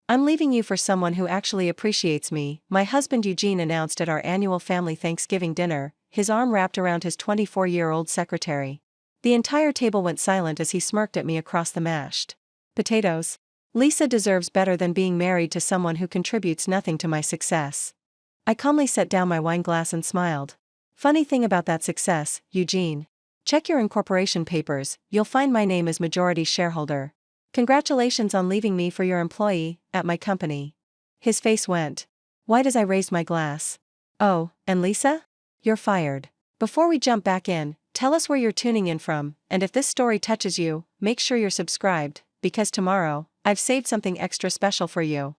I'm leaving you for someone who actually appreciates me, my husband Eugene announced at our annual family Thanksgiving dinner, his arm wrapped around his 24-year-old secretary. The entire table went silent as he smirked at me across the mashed potatoes. Lisa deserves better than being married to someone who contributes nothing to my success. I calmly set down my wine glass and smiled. Funny thing about that success, Eugene. Check your incorporation papers, you'll find my name as majority shareholder. Congratulations on leaving me for your employee, at my company. His face went white as I raised my glass. Oh, and Lisa? You're fired. Before we jump back in, tell us where you're tuning in from, and if this story touches you, make sure you're subscribed, because tomorrow, I've saved something extra special for you.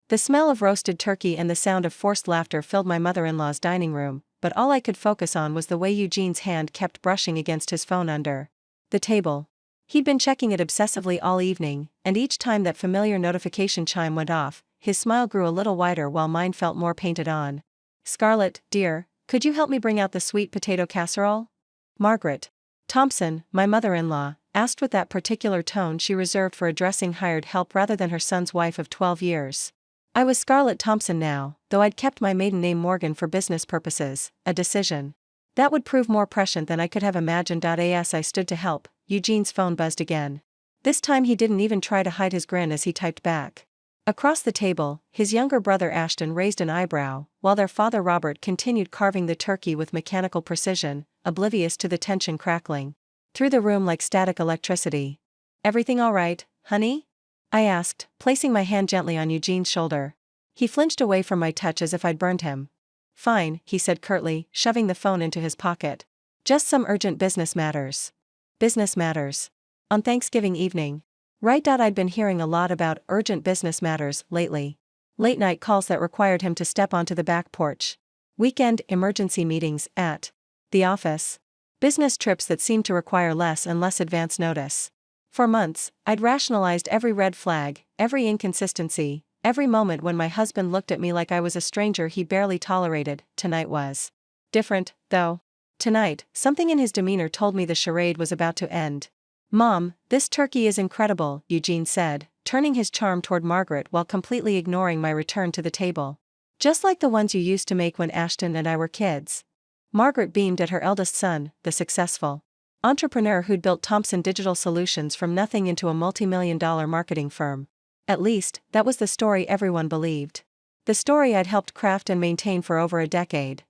The smell of roasted turkey and the sound of forced laughter filled my mother-in-law's dining room, but all I could focus on was the way Eugene's hand kept brushing against his phone under the table. He'd been checking it obsessively all evening, and each time that familiar notification chime went off, his smile grew a little wider while mine felt more painted on. Scarlett, dear, could you help me bring out the sweet potato casserole? Margaret Thompson, my mother-in-law, asked with that particular tone she reserved for addressing hired help rather than her son's wife of 12 years. I was Scarlett Thompson now, though I'd kept my maiden name Morgan for business purposes, a decision that would prove more prescient than I could have imagined. As I stood to help, Eugene's phone buzzed again. This time he didn't even try to hide his grin as he typed back. Across the table, his younger brother Ashton raised an eyebrow, while their father Robert continued carving the turkey with mechanical precision, oblivious to the tension crackling through the room like static electricity. Everything all right, honey? I asked, placing my hand gently on Eugene's shoulder. He flinched away from my touch as if I'd burned him. Fine, he said curtly, shoving the phone into his pocket. Just some urgent business matters. Business matters. On Thanksgiving evening. Right. I'd been hearing a lot about urgent business matters lately. Late night calls that required him to step onto the back porch. Weekend emergency meetings at the office. Business trips that seemed to require less and less advance notice. For months, I'd rationalized every red flag, every inconsistency, every moment when my husband looked at me like I was a stranger he barely tolerated. Tonight was different, though. Tonight, something in his demeanor told me the charade was about to end. Mom, this turkey is incredible, Eugene said, turning his charm toward Margaret while completely ignoring my return to the table. Just like the ones you used to make when Ashton and I were kids. Margaret beamed at her eldest son, the successful entrepreneur who'd built Thompson Digital Solutions from nothing into a multi-million-dollar marketing firm. At least, that was the story everyone believed. The story I'd helped craft and maintain for over a decade.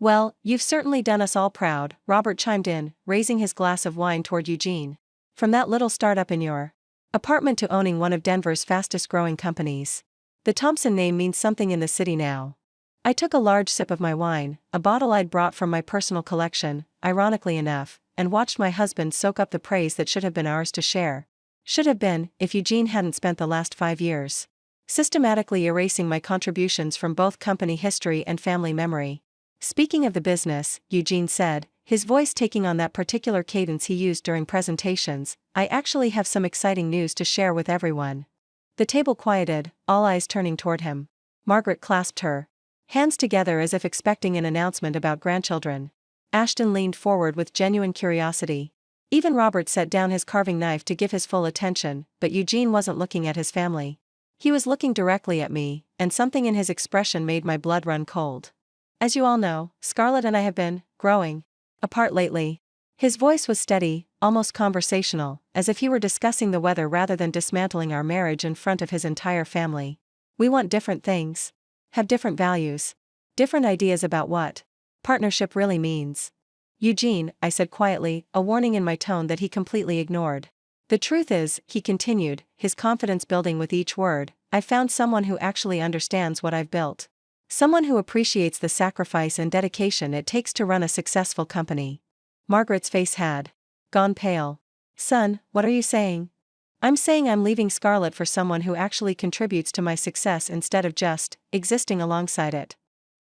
Well, you've certainly done us all proud, Robert chimed in, raising his glass of wine toward Eugene. From that little startup in your apartment to owning one of Denver's fastest-growing companies. The Thompson name means something in the city now. I took a large sip of my wine, a bottle I'd brought from my personal collection, ironically enough, and watched my husband soak up the praise that should have been ours to share. Should have been, if Eugene hadn't spent the last 5 years systematically erasing my contributions from both company history and family memory. Speaking of the business, Eugene said, his voice taking on that particular cadence he used during presentations, I actually have some exciting news to share with everyone. The table quieted, all eyes turning toward him. Margaret clasped her hands together as if expecting an announcement about grandchildren. Ashton leaned forward with genuine curiosity. Even Robert set down his carving knife to give his full attention, but Eugene wasn't looking at his family. He was looking directly at me, and something in his expression made my blood run cold. As you all know, Scarlett and I have been growing apart lately. His voice was steady, almost conversational, as if he were discussing the weather rather than dismantling our marriage in front of his entire family. We want different things. Have different values. Different ideas about what partnership really means. Eugene, I said quietly, a warning in my tone that he completely ignored. The truth is, he continued, his confidence building with each word, I found someone who actually understands what I've built. Someone who appreciates the sacrifice and dedication it takes to run a successful company. Margaret's face had gone pale. Son, what are you saying? I'm saying I'm leaving Scarlett for someone who actually contributes to my success instead of just existing alongside it.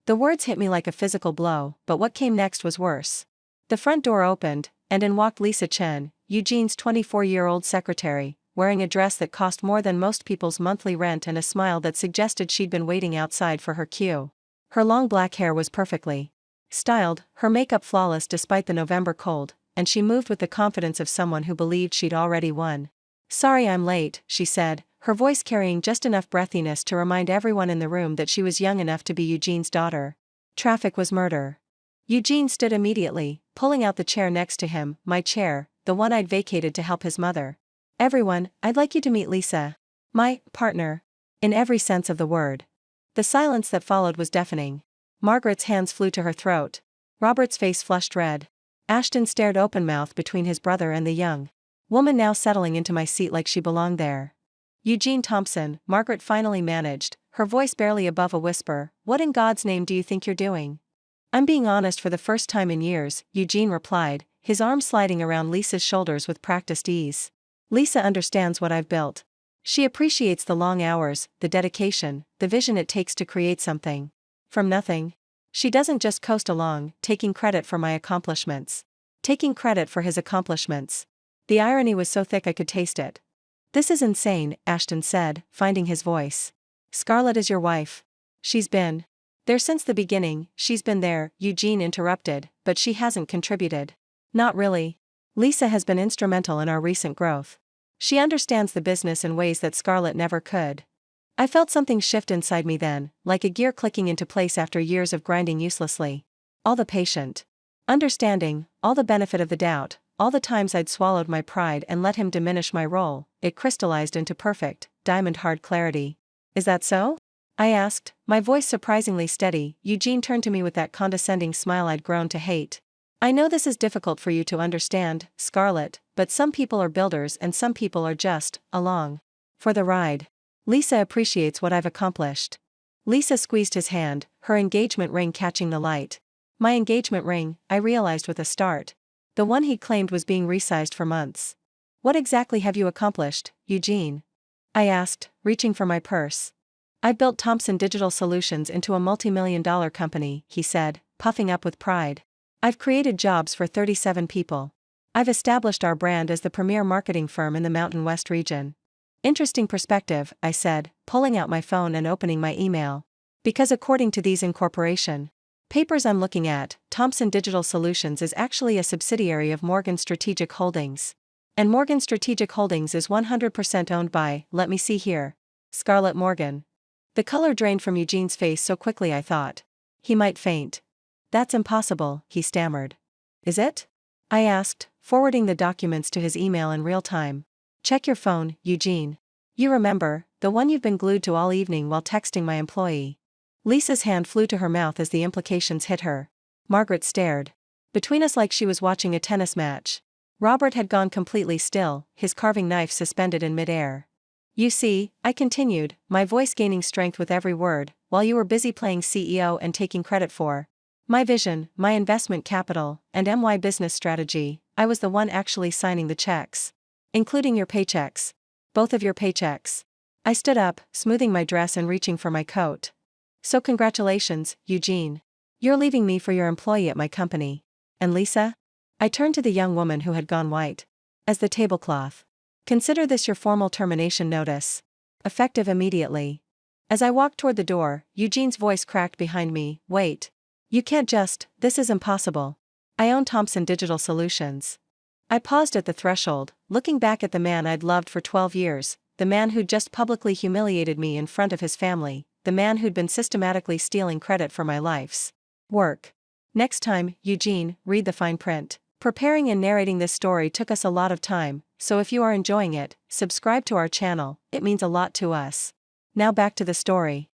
The words hit me like a physical blow, but what came next was worse. The front door opened, and in walked Lisa Chen, Eugene's 24-year-old secretary, wearing a dress that cost more than most people's monthly rent and a smile that suggested she'd been waiting outside for her cue. Her long black hair was perfectly styled, her makeup flawless despite the November cold, and she moved with the confidence of someone who believed she'd already won. Sorry I'm late, she said, her voice carrying just enough breathiness to remind everyone in the room that she was young enough to be Eugene's daughter. Traffic was murder. Eugene stood immediately, pulling out the chair next to him, my chair, the one I'd vacated to help his mother. Everyone, I'd like you to meet Lisa. My partner. In every sense of the word. The silence that followed was deafening. Margaret's hands flew to her throat. Robert's face flushed red. Ashton stared open-mouthed between his brother and the young woman now settling into my seat like she belonged there. Eugene Thompson, Margaret finally managed, her voice barely above a whisper, what in God's name do you think you're doing? I'm being honest for the first time in years, Eugene replied, his arm sliding around Lisa's shoulders with practiced ease. Lisa understands what I've built. She appreciates the long hours, the dedication, the vision it takes to create something. From nothing. She doesn't just coast along, taking credit for my accomplishments. Taking credit for his accomplishments. The irony was so thick I could taste it. This is insane, Ashton said, finding his voice. Scarlett is your wife. She's been there since the beginning, she's been there, Eugene interrupted, but she hasn't contributed. Not really. Lisa has been instrumental in our recent growth. She understands the business in ways that Scarlett never could. I felt something shift inside me then, like a gear clicking into place after years of grinding uselessly. All the patient understanding, all the benefit of the doubt, all the times I'd swallowed my pride and let him diminish my role, it crystallized into perfect, diamond-hard clarity. Is that so? I asked, my voice surprisingly steady. Eugene turned to me with that condescending smile I'd grown to hate. I know this is difficult for you to understand, Scarlett, but some people are builders and some people are just along for the ride. Lisa appreciates what I've accomplished. Lisa squeezed his hand, her engagement ring catching the light. My engagement ring, I realized with a start. The one he'd claimed was being resized for months. What exactly have you accomplished, Eugene? I asked, reaching for my purse. I built Thompson Digital Solutions into a multi-million-dollar company, he said, puffing up with pride. I've created jobs for 37 people. I've established our brand as the premier marketing firm in the Mountain West region. Interesting perspective, I said, pulling out my phone and opening my email. Because according to these incorporation papers I'm looking at, Thompson Digital Solutions is actually a subsidiary of Morgan Strategic Holdings. And Morgan Strategic Holdings is 100% owned by, let me see here, Scarlett Morgan. The color drained from Eugene's face so quickly I thought he might faint. That's impossible, he stammered. Is it? I asked, forwarding the documents to his email in real time. Check your phone, Eugene. You remember, the one you've been glued to all evening while texting my employee. Lisa's hand flew to her mouth as the implications hit her. Margaret stared between us like she was watching a tennis match. Robert had gone completely still, his carving knife suspended in midair. You see, I continued, my voice gaining strength with every word, while you were busy playing CEO and taking credit for my vision, my investment capital, and my business strategy, I was the one actually signing the checks. Including your paychecks. Both of your paychecks. I stood up, smoothing my dress and reaching for my coat. So congratulations, Eugene. You're leaving me for your employee at my company. And Lisa? I turned to the young woman who had gone white as the tablecloth. Consider this your formal termination notice. Effective immediately. As I walked toward the door, Eugene's voice cracked behind me, wait. You can't just, this is impossible. I own Thompson Digital Solutions. I paused at the threshold, looking back at the man I'd loved for 12 years, the man who'd just publicly humiliated me in front of his family, the man who'd been systematically stealing credit for my life's work. Next time, Eugene, read the fine print. Preparing and narrating this story took us a lot of time, so if you are enjoying it, subscribe to our channel, it means a lot to us. Now back to the story.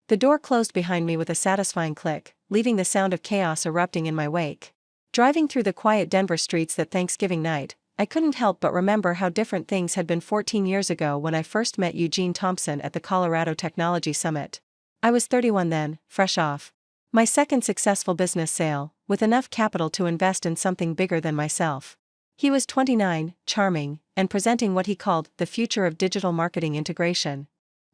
The door closed behind me with a satisfying click, leaving the sound of chaos erupting in my wake. Driving through the quiet Denver streets that Thanksgiving night, I couldn't help but remember how different things had been 14 years ago when I first met Eugene Thompson at the Colorado Technology Summit. I was 31 then, fresh off my second successful business sale, with enough capital to invest in something bigger than myself. He was 29, charming, and presenting what he called the future of digital marketing integration.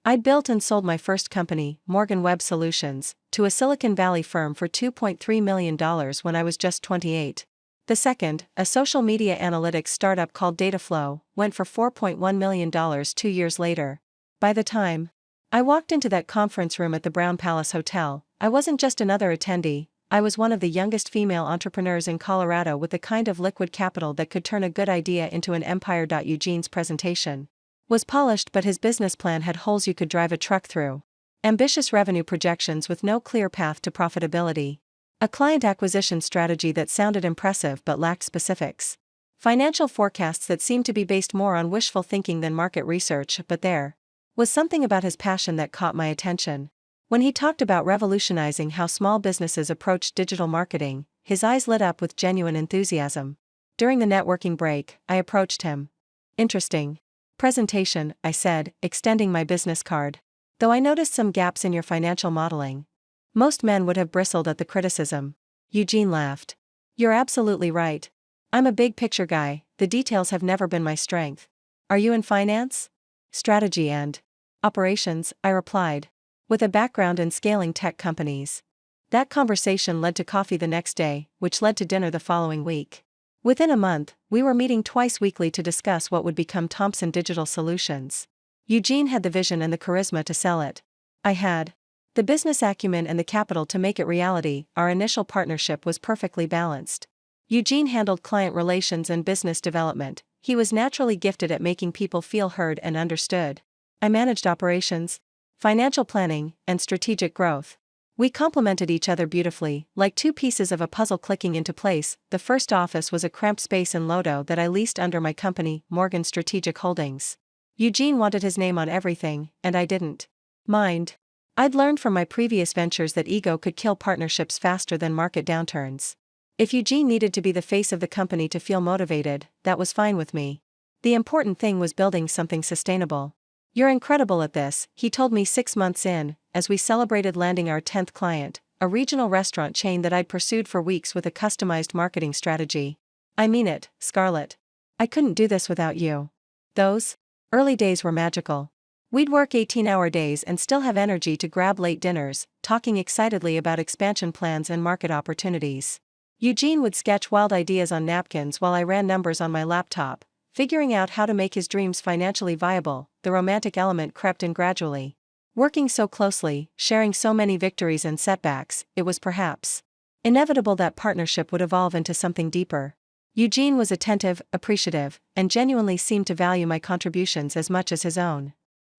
I'd built and sold my first company, Morgan Web Solutions, to a Silicon Valley firm for $2.3 million when I was just 28. The second, a social media analytics startup called Dataflow, went for $4.1 million 2 years later. By the time I walked into that conference room at the Brown Palace Hotel, I wasn't just another attendee, I was one of the youngest female entrepreneurs in Colorado with the kind of liquid capital that could turn a good idea into an empire. Eugene's presentation Was polished, but his business plan had holes you could drive a truck through. Ambitious revenue projections with no clear path to profitability. A client acquisition strategy that sounded impressive but lacked specifics. Financial forecasts that seemed to be based more on wishful thinking than market research, but there was something about his passion that caught my attention. When he talked about revolutionizing how small businesses approach digital marketing, his eyes lit up with genuine enthusiasm. During the networking break, I approached him. Interesting presentation, I said, extending my business card. Though I noticed some gaps in your financial modeling. Most men would have bristled at the criticism. Eugene laughed. You're absolutely right. I'm a big picture guy, the details have never been my strength. Are you in finance? Strategy and operations, I replied. With a background in scaling tech companies. That conversation led to coffee the next day, which led to dinner the following week. Within a month, we were meeting twice weekly to discuss what would become Thomson Digital Solutions. Eugene had the vision and the charisma to sell it. I had the business acumen and the capital to make it reality. Our initial partnership was perfectly balanced. Eugene handled client relations and business development. He was naturally gifted at making people feel heard and understood. I managed operations, financial planning, and strategic growth. We complemented each other beautifully, like two pieces of a puzzle clicking into place. The first office was a cramped space in Lodo that I leased under my company, Morgan Strategic Holdings. Eugene wanted his name on everything, and I didn't mind. I'd learned from my previous ventures that ego could kill partnerships faster than market downturns. If Eugene needed to be the face of the company to feel motivated, that was fine with me. The important thing was building something sustainable. You're incredible at this, he told me 6 months in, as we celebrated landing our 10th client, a regional restaurant chain that I'd pursued for weeks with a customized marketing strategy. I mean it, Scarlett. I couldn't do this without you. Those early days were magical. We'd work 18-hour days and still have energy to grab late dinners, talking excitedly about expansion plans and market opportunities. Eugene would sketch wild ideas on napkins while I ran numbers on my laptop, figuring out how to make his dreams financially viable. The romantic element crept in gradually. Working so closely, sharing so many victories and setbacks, it was perhaps inevitable that partnership would evolve into something deeper. Eugene was attentive, appreciative, and genuinely seemed to value my contributions as much as his own.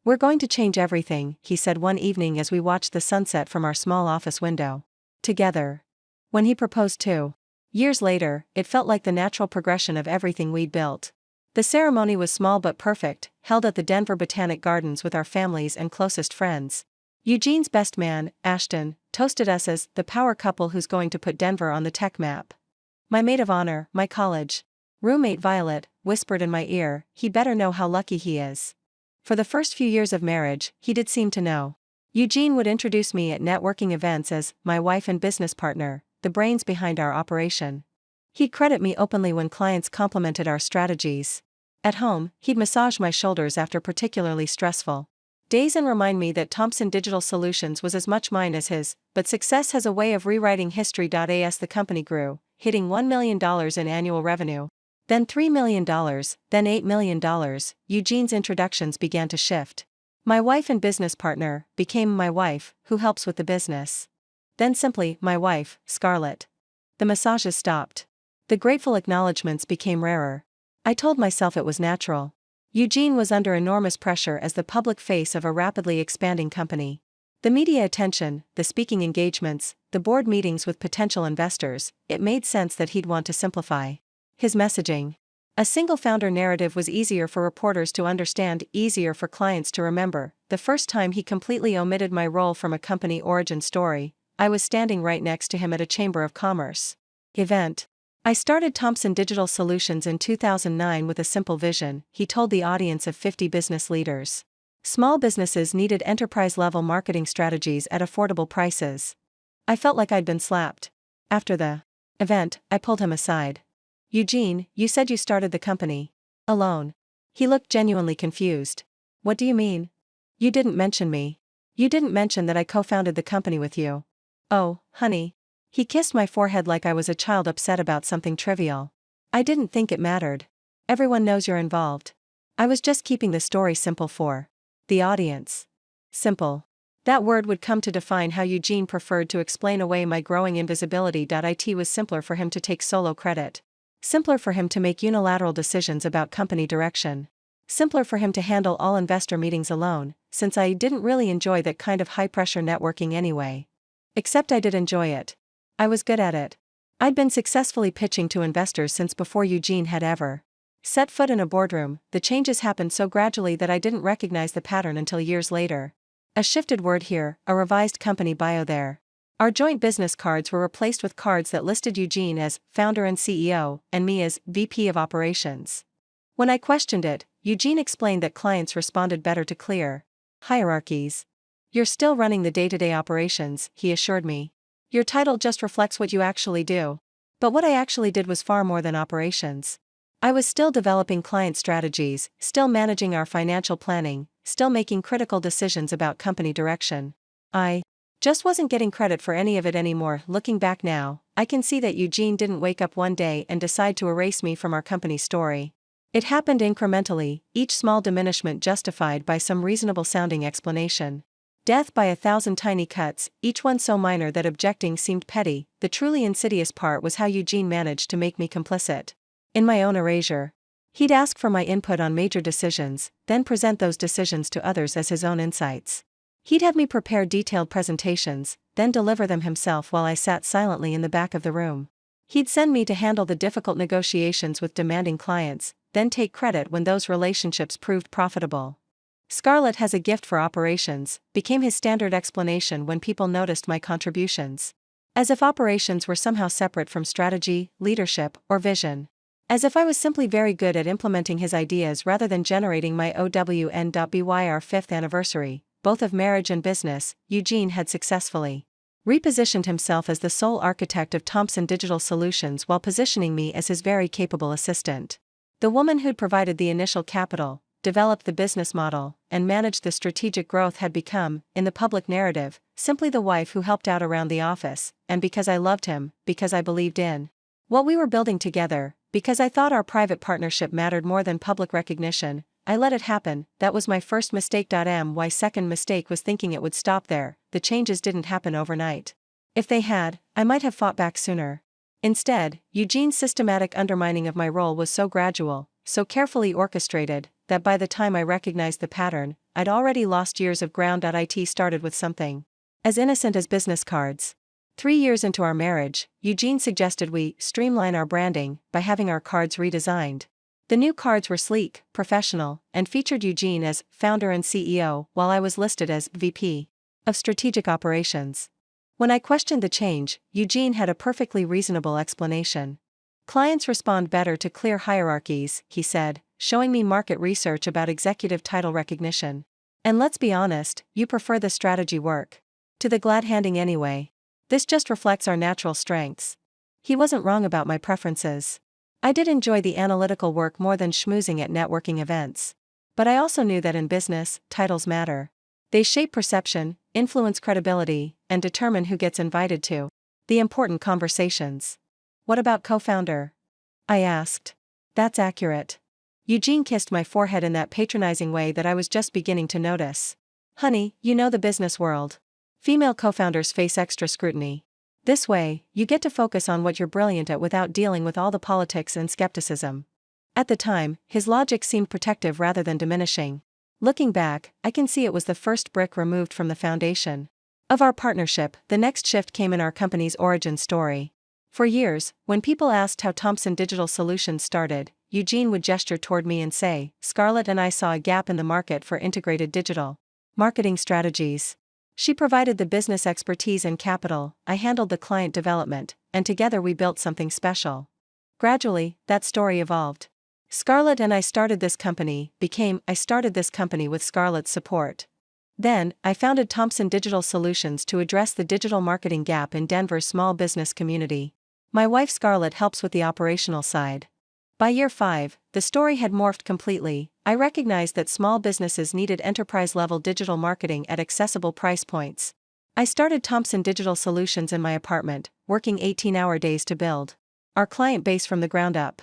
We're going to change everything, he said one evening as we watched the sunset from our small office window. Together. When he proposed 2 years later, it felt like the natural progression of everything we'd built. The ceremony was small but perfect, held at the Denver Botanic Gardens with our families and closest friends. Eugene's best man, Ashton, toasted us as the power couple who's going to put Denver on the tech map. My maid of honor, my college roommate Violet, whispered in my ear, he better know how lucky he is. For the first few years of marriage, he did seem to know. Eugene would introduce me at networking events as my wife and business partner, the brains behind our operation. He'd credit me openly when clients complimented our strategies. At home, he'd massage my shoulders after particularly stressful days and remind me that Thomson Digital Solutions was as much mine as his, but success has a way of rewriting history. As the company grew, hitting $1 million in annual revenue, then $3 million, then $8 million, Eugene's introductions began to shift. My wife and business partner became my wife, who helps with the business. Then simply, my wife, Scarlett. The massages stopped. The grateful acknowledgments became rarer. I told myself it was natural. Eugene was under enormous pressure as the public face of a rapidly expanding company. The media attention, the speaking engagements, the board meetings with potential investors, it made sense that he'd want to simplify his messaging. A single founder narrative was easier for reporters to understand, easier for clients to remember. The first time he completely omitted my role from a company origin story, I was standing right next to him at a Chamber of Commerce event. I started Thomson Digital Solutions in 2009 with a simple vision, he told the audience of 50 business leaders. Small businesses needed enterprise-level marketing strategies at affordable prices. I felt like I'd been slapped. After the event, I pulled him aside. Eugene, you said you started the company alone. He looked genuinely confused. What do you mean? You didn't mention me. You didn't mention that I co-founded the company with you. Oh, honey. He kissed my forehead like I was a child upset about something trivial. I didn't think it mattered. Everyone knows you're involved. I was just keeping the story simple for the audience. Simple. That word would come to define how Eugene preferred to explain away my growing invisibility. It was simpler for him to take solo credit. Simpler for him to make unilateral decisions about company direction. Simpler for him to handle all investor meetings alone, since I didn't really enjoy that kind of high-pressure networking anyway. Except I did enjoy it. I was good at it. I'd been successfully pitching to investors since before Eugene had ever set foot in a boardroom. The changes happened so gradually that I didn't recognize the pattern until years later. A shifted word here, a revised company bio there. Our joint business cards were replaced with cards that listed Eugene as founder and CEO, and me as VP of operations. When I questioned it, Eugene explained that clients responded better to clear hierarchies. You're still running the day-to-day operations, he assured me. Your title just reflects what you actually do. But what I actually did was far more than operations. I was still developing client strategies, still managing our financial planning, still making critical decisions about company direction. I just wasn't getting credit for any of it anymore. Looking back now, I can see that Eugene didn't wake up one day and decide to erase me from our company story. It happened incrementally, each small diminishment justified by some reasonable-sounding explanation. Death by 1,000 tiny cuts, each one so minor that objecting seemed petty. The truly insidious part was how Eugene managed to make me complicit in my own erasure. He'd ask for my input on major decisions, then present those decisions to others as his own insights. He'd have me prepare detailed presentations, then deliver them himself while I sat silently in the back of the room. He'd send me to handle the difficult negotiations with demanding clients, then take credit when those relationships proved profitable. Scarlett has a gift for operations, became his standard explanation when people noticed my contributions. As if operations were somehow separate from strategy, leadership, or vision. As if I was simply very good at implementing his ideas rather than generating my OWN.BY. Our 5th anniversary, both of marriage and business, Eugene had successfully repositioned himself as the sole architect of Thomson Digital Solutions while positioning me as his very capable assistant. The woman who'd provided the initial capital, developed the business model, and managed the strategic growth had become, in the public narrative, simply the wife who helped out around the office, and because I loved him, because I believed in what we were building together, because I thought our private partnership mattered more than public recognition, I let it happen. That was my first mistake. My second mistake was thinking it would stop there. The changes didn't happen overnight. If they had, I might have fought back sooner. Instead, Eugene's systematic undermining of my role was so gradual, so carefully orchestrated, that by the time I recognized the pattern, I'd already lost years of ground. It started with something as innocent as business cards. 3 years into our marriage, Eugene suggested we streamline our branding by having our cards redesigned. The new cards were sleek, professional, and featured Eugene as founder and CEO, while I was listed as VP of Strategic Operations. When I questioned the change, Eugene had a perfectly reasonable explanation. Clients respond better to clear hierarchies, he said, showing me market research about executive title recognition. And let's be honest, you prefer the strategy work to the glad handing anyway. This just reflects our natural strengths. He wasn't wrong about my preferences. I did enjoy the analytical work more than schmoozing at networking events. But I also knew that in business, titles matter. They shape perception, influence credibility, and determine who gets invited to the important conversations. What about co-founder? I asked. That's accurate. Eugene kissed my forehead in that patronizing way that I was just beginning to notice. Honey, you know the business world. Female co-founders face extra scrutiny. This way, you get to focus on what you're brilliant at without dealing with all the politics and skepticism. At the time, his logic seemed protective rather than diminishing. Looking back, I can see it was the first brick removed from the foundation of our partnership. The next shift came in our company's origin story. For years, when people asked how Thomson Digital Solutions started, Eugene would gesture toward me and say, Scarlett and I saw a gap in the market for integrated digital marketing strategies. She provided the business expertise and capital, I handled the client development, and together we built something special. Gradually, that story evolved. Scarlett and I started this company, I started this company with Scarlett's support. Then, I founded Thomson Digital Solutions to address the digital marketing gap in Denver's small business community. My wife Scarlett helps with the operational side. By year 5, the story had morphed completely. I recognized that small businesses needed enterprise-level digital marketing at accessible price points. I started Thomson Digital Solutions in my apartment, working 18-hour days to build our client base from the ground up.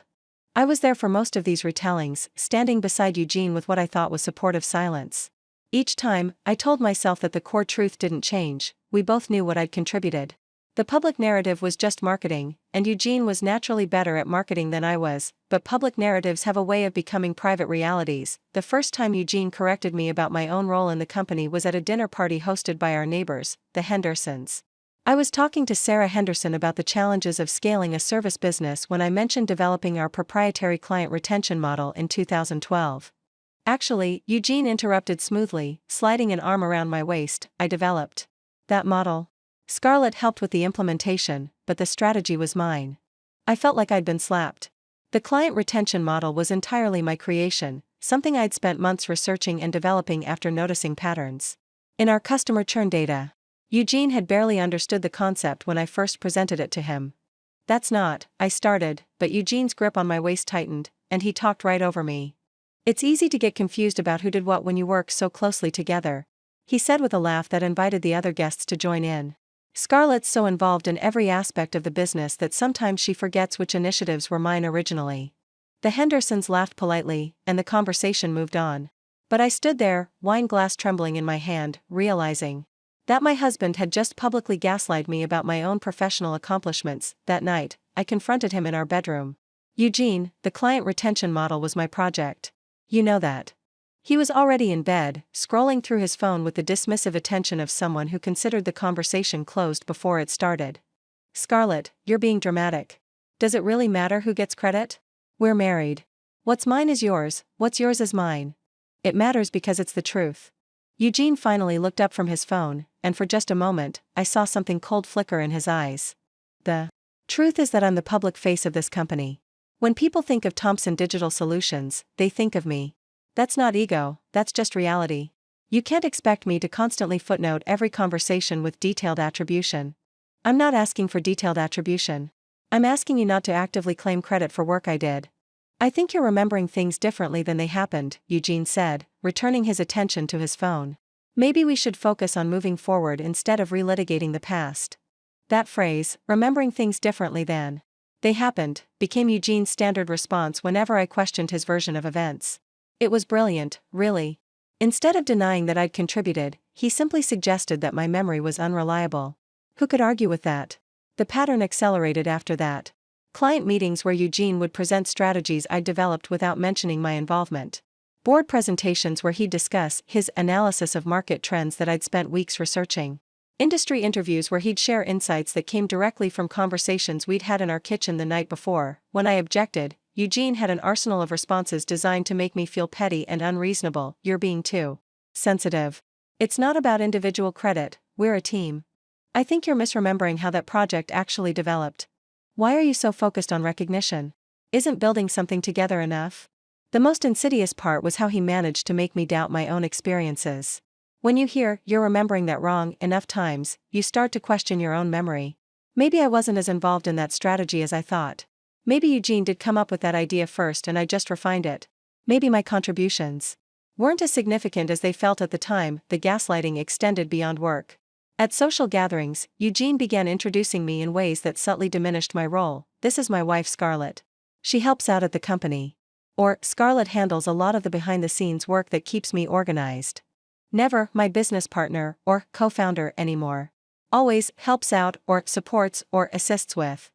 I was there for most of these retellings, standing beside Eugene with what I thought was supportive silence. Each time, I told myself that the core truth didn't change. We both knew what I'd contributed. The public narrative was just marketing, and Eugene was naturally better at marketing than I was, but public narratives have a way of becoming private realities. The first time Eugene corrected me about my own role in the company was at a dinner party hosted by our neighbors, the Hendersons. I was talking to Sarah Henderson about the challenges of scaling a service business when I mentioned developing our proprietary client retention model in 2012. Actually, Eugene interrupted smoothly, sliding an arm around my waist. I developed that model. Scarlett helped with the implementation, but the strategy was mine. I felt like I'd been slapped. The client retention model was entirely my creation, something I'd spent months researching and developing after noticing patterns in our customer churn data. Eugene had barely understood the concept when I first presented it to him. "That's not," I started, but Eugene's grip on my waist tightened, and he talked right over me. "It's easy to get confused about who did what when you work so closely together," he said with a laugh that invited the other guests to join in. "Scarlett's so involved in every aspect of the business that sometimes she forgets which initiatives were mine originally." The Hendersons laughed politely, and the conversation moved on. But I stood there, wine glass trembling in my hand, realizing that my husband had just publicly gaslighted me about my own professional accomplishments. That night, I confronted him in our bedroom. "Eugene, the client retention model was my project. You know that." He was already in bed, scrolling through his phone with the dismissive attention of someone who considered the conversation closed before it started. "Scarlett, you're being dramatic. Does it really matter who gets credit? We're married. What's mine is yours, what's yours is mine. It matters because it's the truth." Eugene finally looked up from his phone, and for just a moment, I saw something cold flicker in his eyes. "The truth is that I'm the public face of this company. When people think of Thompson Digital Solutions, they think of me. That's not ego, that's just reality. You can't expect me to constantly footnote every conversation with detailed attribution. I'm not asking for detailed attribution. I'm asking you not to actively claim credit for work I did." "I think you're remembering things differently than they happened," Eugene said, returning his attention to his phone. "Maybe we should focus on moving forward instead of relitigating the past." That phrase, "remembering things differently than they happened," became Eugene's standard response whenever I questioned his version of events. It was brilliant, really. Instead of denying that I'd contributed, he simply suggested that my memory was unreliable. Who could argue with that? The pattern accelerated after that. Client meetings where Eugene would present strategies I'd developed without mentioning my involvement. Board presentations where he'd discuss his analysis of market trends that I'd spent weeks researching. Industry interviews where he'd share insights that came directly from conversations we'd had in our kitchen the night before. When I objected, Eugene had an arsenal of responses designed to make me feel petty and unreasonable. "You're being too sensitive. It's not about individual credit, we're a team. I think you're misremembering how that project actually developed. Why are you so focused on recognition? Isn't building something together enough?" The most insidious part was how he managed to make me doubt my own experiences. When you hear "you're remembering that wrong" enough times, you start to question your own memory. Maybe I wasn't as involved in that strategy as I thought. Maybe Eugene did come up with that idea first and I just refined it. Maybe my contributions weren't as significant as they felt at the time. The gaslighting extended beyond work. At social gatherings, Eugene began introducing me in ways that subtly diminished my role. "This is my wife Scarlett. She helps out at the company." Or, "Scarlett handles a lot of the behind-the-scenes work that keeps me organized." Never "my business partner" or "co-founder" anymore. Always "helps out" or "supports" or "assists with."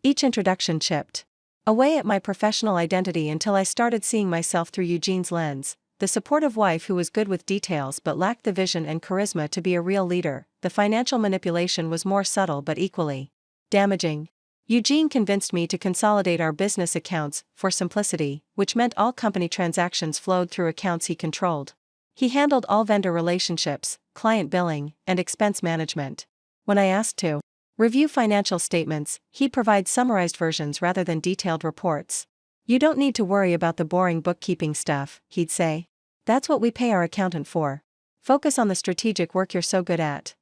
Each introduction chipped away at my professional identity until I started seeing myself through Eugene's lens. The supportive wife who was good with details but lacked the vision and charisma to be a real leader. The financial manipulation was more subtle but equally damaging. Eugene convinced me to consolidate our business accounts, for simplicity, which meant all company transactions flowed through accounts he controlled. He handled all vendor relationships, client billing, and expense management. When I asked to review financial statements, he'd provide summarized versions rather than detailed reports. "You don't need to worry about the boring bookkeeping stuff," he'd say. "That's what we pay our accountant for. Focus on the strategic work you're so good at."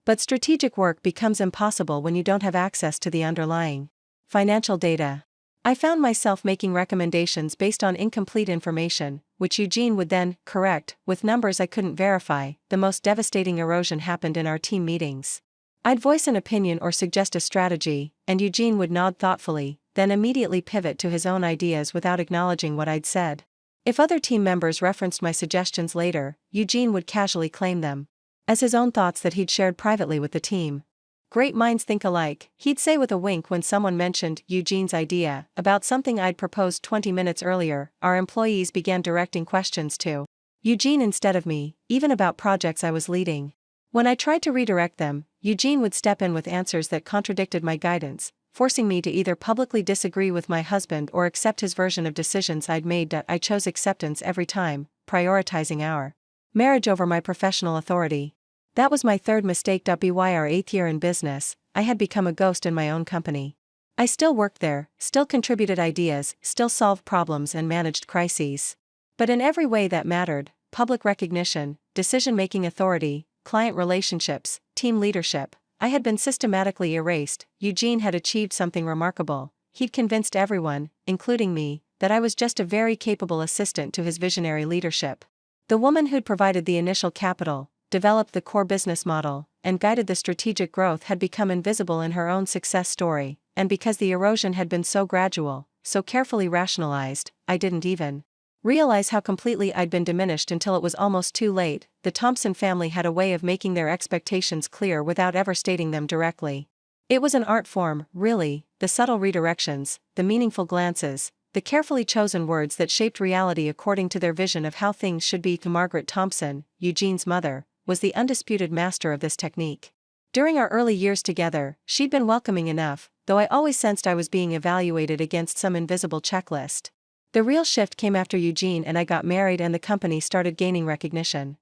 But strategic work becomes impossible when you don't have access to the underlying financial data. I found myself making recommendations based on incomplete information, which Eugene would then correct with numbers I couldn't verify. The most devastating erosion happened in our team meetings. I'd voice an opinion or suggest a strategy, and Eugene would nod thoughtfully, then immediately pivot to his own ideas without acknowledging what I'd said. If other team members referenced my suggestions later, Eugene would casually claim them as his own thoughts that he'd shared privately with the team. Great minds think alike, he'd say with a wink when someone mentioned Eugene's idea about something I'd proposed 20 minutes earlier. Our employees began directing questions to Eugene instead of me, even about projects I was leading. When I tried to redirect them, Eugene would step in with answers that contradicted my guidance, forcing me to either publicly disagree with my husband or accept his version of decisions I'd made. I chose acceptance every time, prioritizing our marriage over my professional authority. That was my third mistake. By our 8th year in business, I had become a ghost in my own company. I still worked there, still contributed ideas, still solved problems and managed crises. But in every way that mattered, public recognition, decision-making authority, client relationships, team leadership, I had been systematically erased. Eugene had achieved something remarkable. He'd convinced everyone, including me, that I was just a very capable assistant to his visionary leadership. The woman who'd provided the initial capital, developed the core business model, and guided the strategic growth had become invisible in her own success story, and because the erosion had been so gradual, so carefully rationalized, I didn't even realize how completely I'd been diminished until it was almost too late. The Thompson family had a way of making their expectations clear without ever stating them directly. It was an art form, really, the subtle redirections, the meaningful glances, the carefully chosen words that shaped reality according to their vision of how things should be. Margaret Thompson, Eugene's mother, was the undisputed master of this technique. During our early years together, she'd been welcoming enough, though I always sensed I was being evaluated against some invisible checklist. The real shift came after Eugene and I got married and the company started gaining recognition.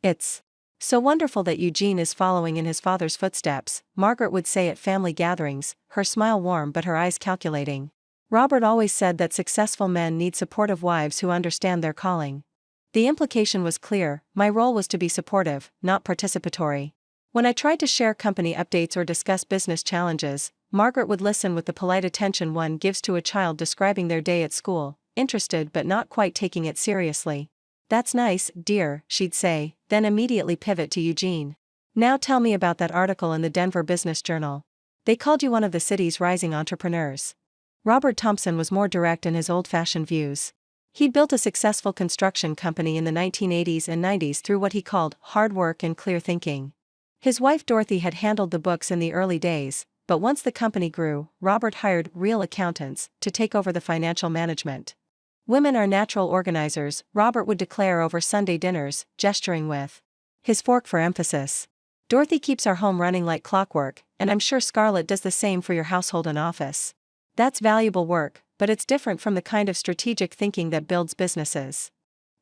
It's so wonderful that Eugene is following in his father's footsteps, Margaret would say at family gatherings, her smile warm but her eyes calculating. Robert always said that successful men need supportive wives who understand their calling. The implication was clear, my role was to be supportive, not participatory. When I tried to share company updates or discuss business challenges, Margaret would listen with the polite attention one gives to a child describing their day at school, interested but not quite taking it seriously. "That's nice, dear," she'd say, then immediately pivot to Eugene. "Now tell me about that article in the Denver Business Journal. They called you one of the city's rising entrepreneurs." Robert Thompson was more direct in his old-fashioned views. He'd built a successful construction company in the 1980s and 90s through what he called hard work and clear thinking. His wife Dorothy had handled the books in the early days, but once the company grew, Robert hired real accountants to take over the financial management. "Women are natural organizers," Robert would declare over Sunday dinners, gesturing with his fork for emphasis. "Dorothy keeps our home running like clockwork, and I'm sure Scarlett does the same for your household and office. That's valuable work, but it's different from the kind of strategic thinking that builds businesses."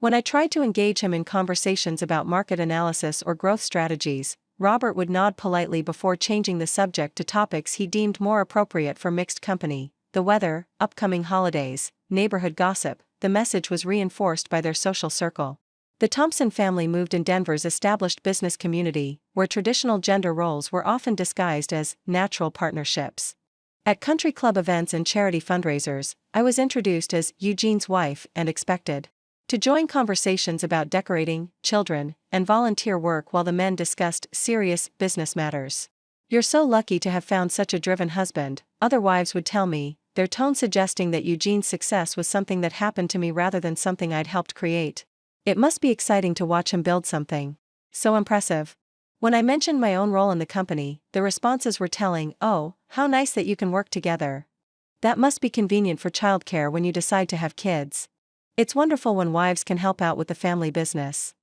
When I tried to engage him in conversations about market analysis or growth strategies, Robert would nod politely before changing the subject to topics he deemed more appropriate for mixed company: the weather, upcoming holidays, neighborhood gossip. The message was reinforced by their social circle. The Thompson family moved in Denver's established business community, where traditional gender roles were often disguised as natural partnerships. At country club events and charity fundraisers, I was introduced as Eugene's wife and expected to join conversations about decorating, children, and volunteer work while the men discussed serious business matters. "You're so lucky to have found such a driven husband," other wives would tell me, their tone suggesting that Eugene's success was something that happened to me rather than something I'd helped create. It must be exciting to watch him build something so impressive. When I mentioned my own role in the company, the responses were telling. "Oh, how nice that you can work together. That must be convenient for childcare when you decide to have kids. It's wonderful when wives can help out with the family business."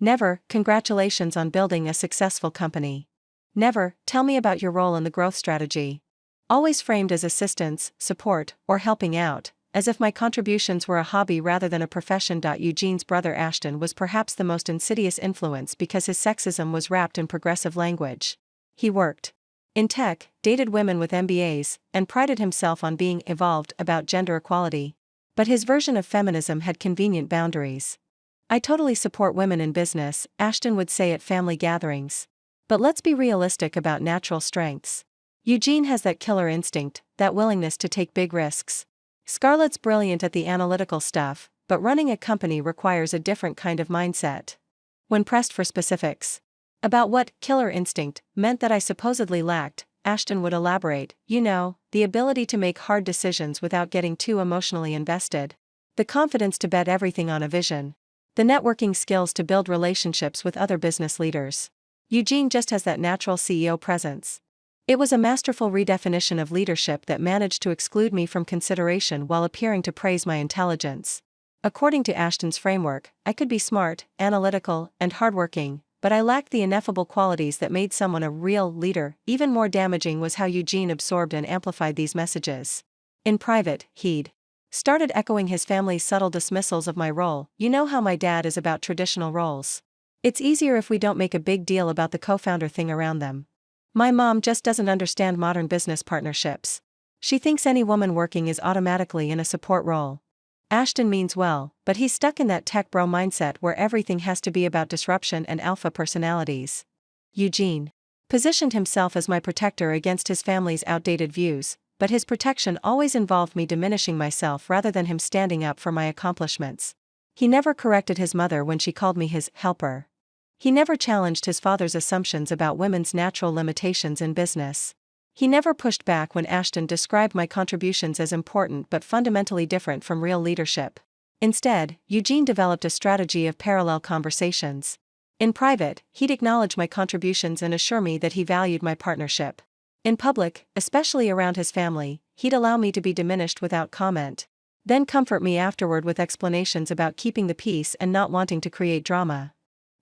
Never, "Congratulations on building a successful company." Never, "Tell me about your role in the growth strategy." Always framed as assistance, support, or helping out, as if my contributions were a hobby rather than a profession. Eugene's brother Ashton was perhaps the most insidious influence because his sexism was wrapped in progressive language. He worked in tech, dated women with MBAs, and prided himself on being evolved about gender equality. But his version of feminism had convenient boundaries. "I totally support women in business," Ashton would say at family gatherings. "But let's be realistic about natural strengths. Eugene has that killer instinct, that willingness to take big risks. Scarlett's brilliant at the analytical stuff, but running a company requires a different kind of mindset." When pressed for specifics about what killer instinct meant that I supposedly lacked, Ashton would elaborate, "You know, the ability to make hard decisions without getting too emotionally invested. The confidence to bet everything on a vision. The networking skills to build relationships with other business leaders. Eugene just has that natural CEO presence." It was a masterful redefinition of leadership that managed to exclude me from consideration while appearing to praise my intelligence. According to Ashton's framework, I could be smart, analytical, and hardworking, but I lacked the ineffable qualities that made someone a real leader. Even more damaging was how Eugene absorbed and amplified these messages. In private, he'd started echoing his family's subtle dismissals of my role. "You know how my dad is about traditional roles. It's easier if we don't make a big deal about the co-founder thing around them. My mom just doesn't understand modern business partnerships. She thinks any woman working is automatically in a support role." Ashton means well, but he's stuck in that tech bro mindset where everything has to be about disruption and alpha personalities. Eugene positioned himself as my protector against his family's outdated views, but his protection always involved me diminishing myself rather than him standing up for my accomplishments. He never corrected his mother when she called me his helper. He never challenged his father's assumptions about women's natural limitations in business. He never pushed back when Ashton described my contributions as important but fundamentally different from real leadership. Instead, Eugene developed a strategy of parallel conversations. In private, he'd acknowledge my contributions and assure me that he valued my partnership. In public, especially around his family, he'd allow me to be diminished without comment. Then comfort me afterward with explanations about keeping the peace and not wanting to create drama.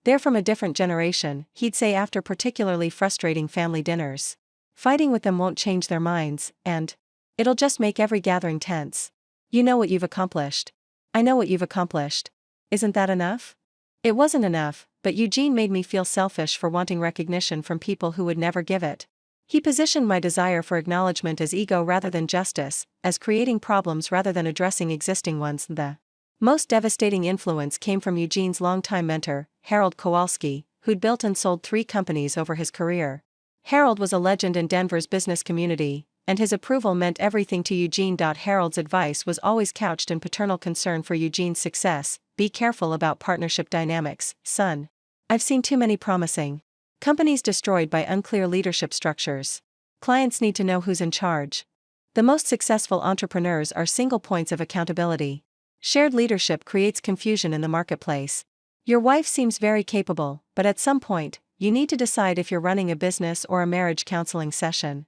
"They're from a different generation," he'd say after particularly frustrating family dinners. "Fighting with them won't change their minds, and it'll just make every gathering tense. You know what you've accomplished. I know what you've accomplished. Isn't that enough?" It wasn't enough, but Eugene made me feel selfish for wanting recognition from people who would never give it. He positioned my desire for acknowledgement as ego rather than justice, as creating problems rather than addressing existing ones. The most devastating influence came from Eugene's longtime mentor, Harold Kowalski, who'd built and sold 3 companies over his career. Harold was a legend in Denver's business community, and his approval meant everything to Eugene. Harold's advice was always couched in paternal concern for Eugene's success. "Be careful about partnership dynamics, son. I've seen too many promising companies destroyed by unclear leadership structures. Clients need to know who's in charge. The most successful entrepreneurs are single points of accountability. Shared leadership creates confusion in the marketplace. Your wife seems very capable, but at some point, you need to decide if you're running a business or a marriage counseling session."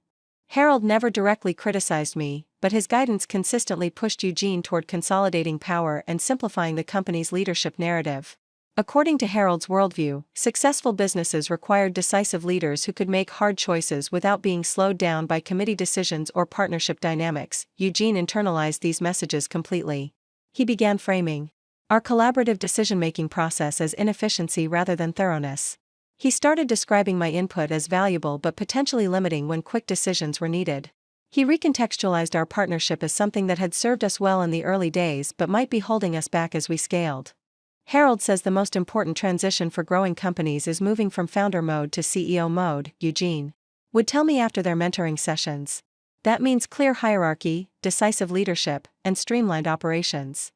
Harold never directly criticized me, but his guidance consistently pushed Eugene toward consolidating power and simplifying the company's leadership narrative. According to Harold's worldview, successful businesses required decisive leaders who could make hard choices without being slowed down by committee decisions or partnership dynamics. Eugene internalized these messages completely. He began framing our collaborative decision-making process as inefficiency rather than thoroughness. He started describing my input as valuable but potentially limiting when quick decisions were needed. He recontextualized our partnership as something that had served us well in the early days but might be holding us back as we scaled. Harold says the most important transition for growing companies is moving from founder mode to CEO mode, Eugene would tell me after their mentoring sessions. That means clear hierarchy, decisive leadership, and streamlined operations.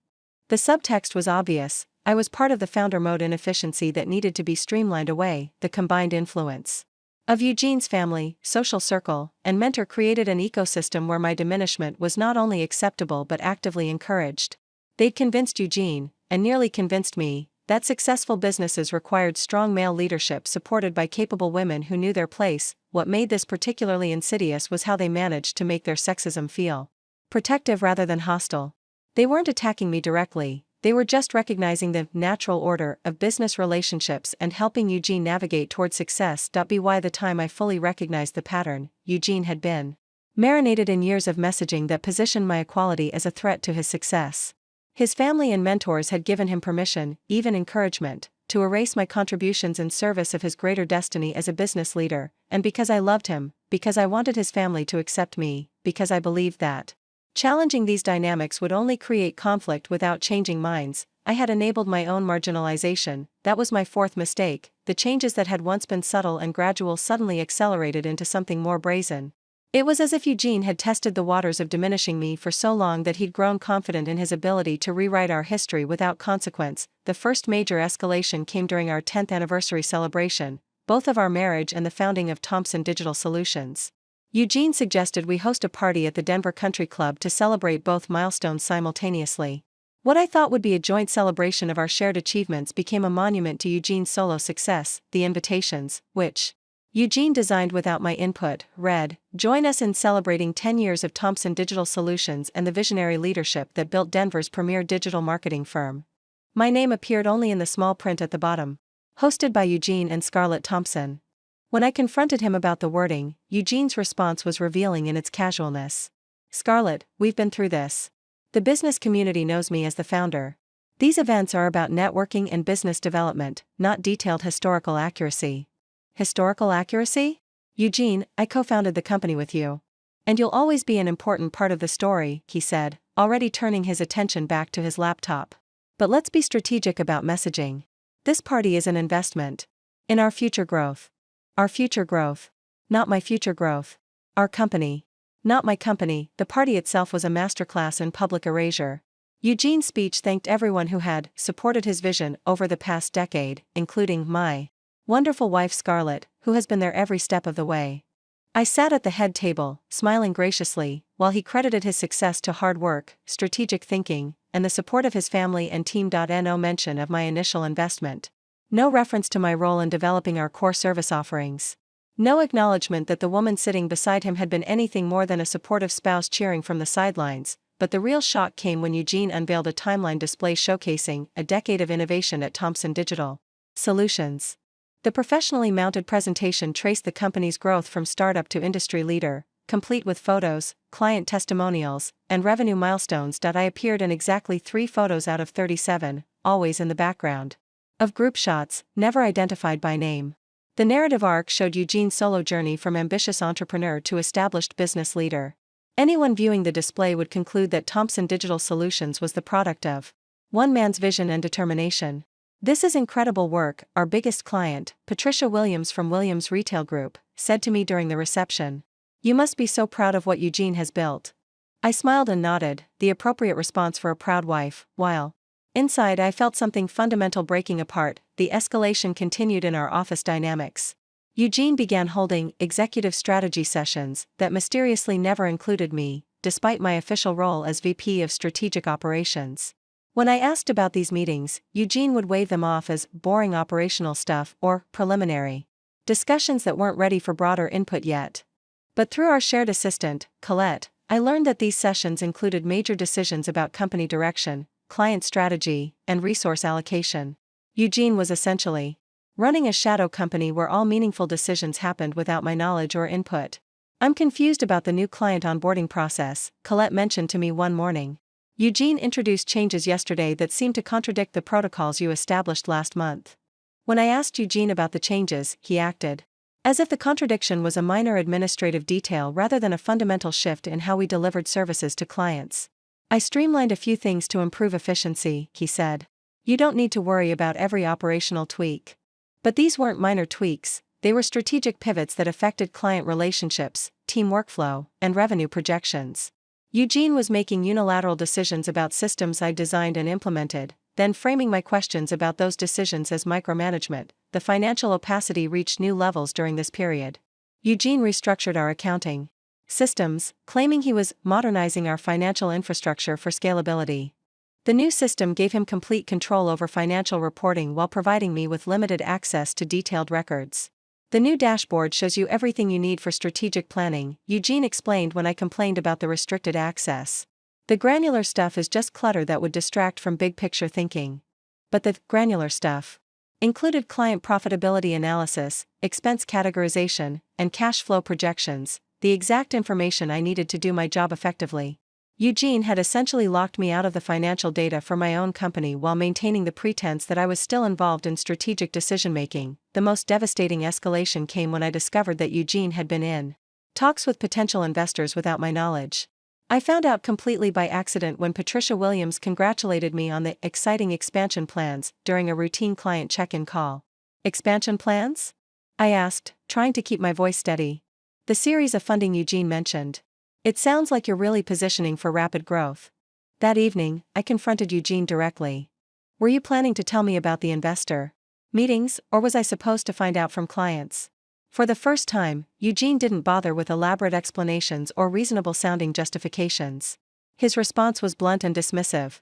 The subtext was obvious. I was part of the founder mode inefficiency that needed to be streamlined away. The combined influence of Eugene's family, social circle, and mentor created an ecosystem where my diminishment was not only acceptable but actively encouraged. They'd convinced Eugene, and nearly convinced me, that successful businesses required strong male leadership supported by capable women who knew their place. What made this particularly insidious was how they managed to make their sexism feel protective rather than hostile. They weren't attacking me directly. They were just recognizing the natural order of business relationships and helping Eugene navigate toward success. By the time I fully recognized the pattern, Eugene had been marinated in years of messaging that positioned my equality as a threat to his success. His family and mentors had given him permission, even encouragement, to erase my contributions in service of his greater destiny as a business leader, and because I loved him, because I wanted his family to accept me, because I believed that challenging these dynamics would only create conflict without changing minds, I had enabled my own marginalization. That was my fourth mistake. The changes that had once been subtle and gradual suddenly accelerated into something more brazen. It was as if Eugene had tested the waters of diminishing me for so long that he'd grown confident in his ability to rewrite our history without consequence. The first major escalation came during our 10th anniversary celebration, both of our marriage and the founding of Thompson Digital Solutions. Eugene suggested we host a party at the Denver Country Club to celebrate both milestones simultaneously. What I thought would be a joint celebration of our shared achievements became a monument to Eugene's solo success. The invitations, which Eugene designed without my input, read, "Join us in celebrating 10 years of Thomson Digital Solutions and the visionary leadership that built Denver's premier digital marketing firm." My name appeared only in the small print at the bottom. Hosted by Eugene and Scarlett Thompson. When I confronted him about the wording, Eugene's response was revealing in its casualness. "Scarlett, we've been through this. The business community knows me as the founder. These events are about networking and business development, not detailed historical accuracy." Historical accuracy? "Eugene, I co-founded the company with you. And you'll always be an important part of the story," he said, already turning his attention back to his laptop. "But let's be strategic about messaging. This party is an investment. In our future growth. Our future growth. Not my future growth. Our company. Not my company." The party itself was a masterclass in public erasure. Eugene's speech thanked everyone who had supported his vision over the past decade, including my wonderful wife Scarlett, who has been there every step of the way. I sat at the head table, smiling graciously, while he credited his success to hard work, strategic thinking, and the support of his family and team. No mention of my initial investment. No reference to my role in developing our core service offerings. No acknowledgement that the woman sitting beside him had been anything more than a supportive spouse cheering from the sidelines. But the real shock came when Eugene unveiled a timeline display showcasing a decade of innovation at Thomson Digital Solutions. The professionally mounted presentation traced the company's growth from startup to industry leader, complete with photos, client testimonials, and revenue milestones. I appeared in exactly 3 photos out of 37, always in the background of group shots, never identified by name. The narrative arc showed Eugene's solo journey from ambitious entrepreneur to established business leader. Anyone viewing the display would conclude that Thomson Digital Solutions was the product of one man's vision and determination. "This is incredible work," our biggest client, Patricia Williams from Williams Retail Group, said to me during the reception. "You must be so proud of what Eugene has built." I smiled and nodded, the appropriate response for a proud wife, while inside I felt something fundamental breaking apart. The escalation continued in our office dynamics. Eugene began holding executive strategy sessions that mysteriously never included me, despite my official role as VP of Strategic Operations. When I asked about these meetings, Eugene would wave them off as boring operational stuff or preliminary discussions that weren't ready for broader input yet. But through our shared assistant, Colette, I learned that these sessions included major decisions about company direction, client strategy, and resource allocation. Eugene was essentially running a shadow company where all meaningful decisions happened without my knowledge or input. "I'm confused about the new client onboarding process," Colette mentioned to me one morning. "Eugene introduced changes yesterday that seem to contradict the protocols you established last month." When I asked Eugene about the changes, he acted as if the contradiction was a minor administrative detail rather than a fundamental shift in how we delivered services to clients. "I streamlined a few things to improve efficiency," he said. "You don't need to worry about every operational tweak." But these weren't minor tweaks, they were strategic pivots that affected client relationships, team workflow, and revenue projections. Eugene was making unilateral decisions about systems I designed and implemented, then framing my questions about those decisions as micromanagement. The financial opacity reached new levels during this period. Eugene restructured our accounting systems, claiming he was modernizing our financial infrastructure for scalability. The new system gave him complete control over financial reporting while providing me with limited access to detailed records. "The new dashboard shows you everything you need for strategic planning," Eugene explained when I complained about the restricted access. "The granular stuff is just clutter that would distract from big-picture thinking." But the granular stuff included client profitability analysis, expense categorization, and cash flow projections, the exact information I needed to do my job effectively. Eugene had essentially locked me out of the financial data for my own company while maintaining the pretense that I was still involved in strategic decision-making. The most devastating escalation came when I discovered that Eugene had been in talks with potential investors without my knowledge. I found out completely by accident when Patricia Williams congratulated me on the exciting expansion plans during a routine client check-in call. "Expansion plans?" I asked, trying to keep my voice steady. "The series of funding Eugene mentioned. It sounds like you're really positioning for rapid growth." That evening, I confronted Eugene directly. "Were you planning to tell me about the investor meetings, or was I supposed to find out from clients?" For the first time, Eugene didn't bother with elaborate explanations or reasonable-sounding justifications. His response was blunt and dismissive.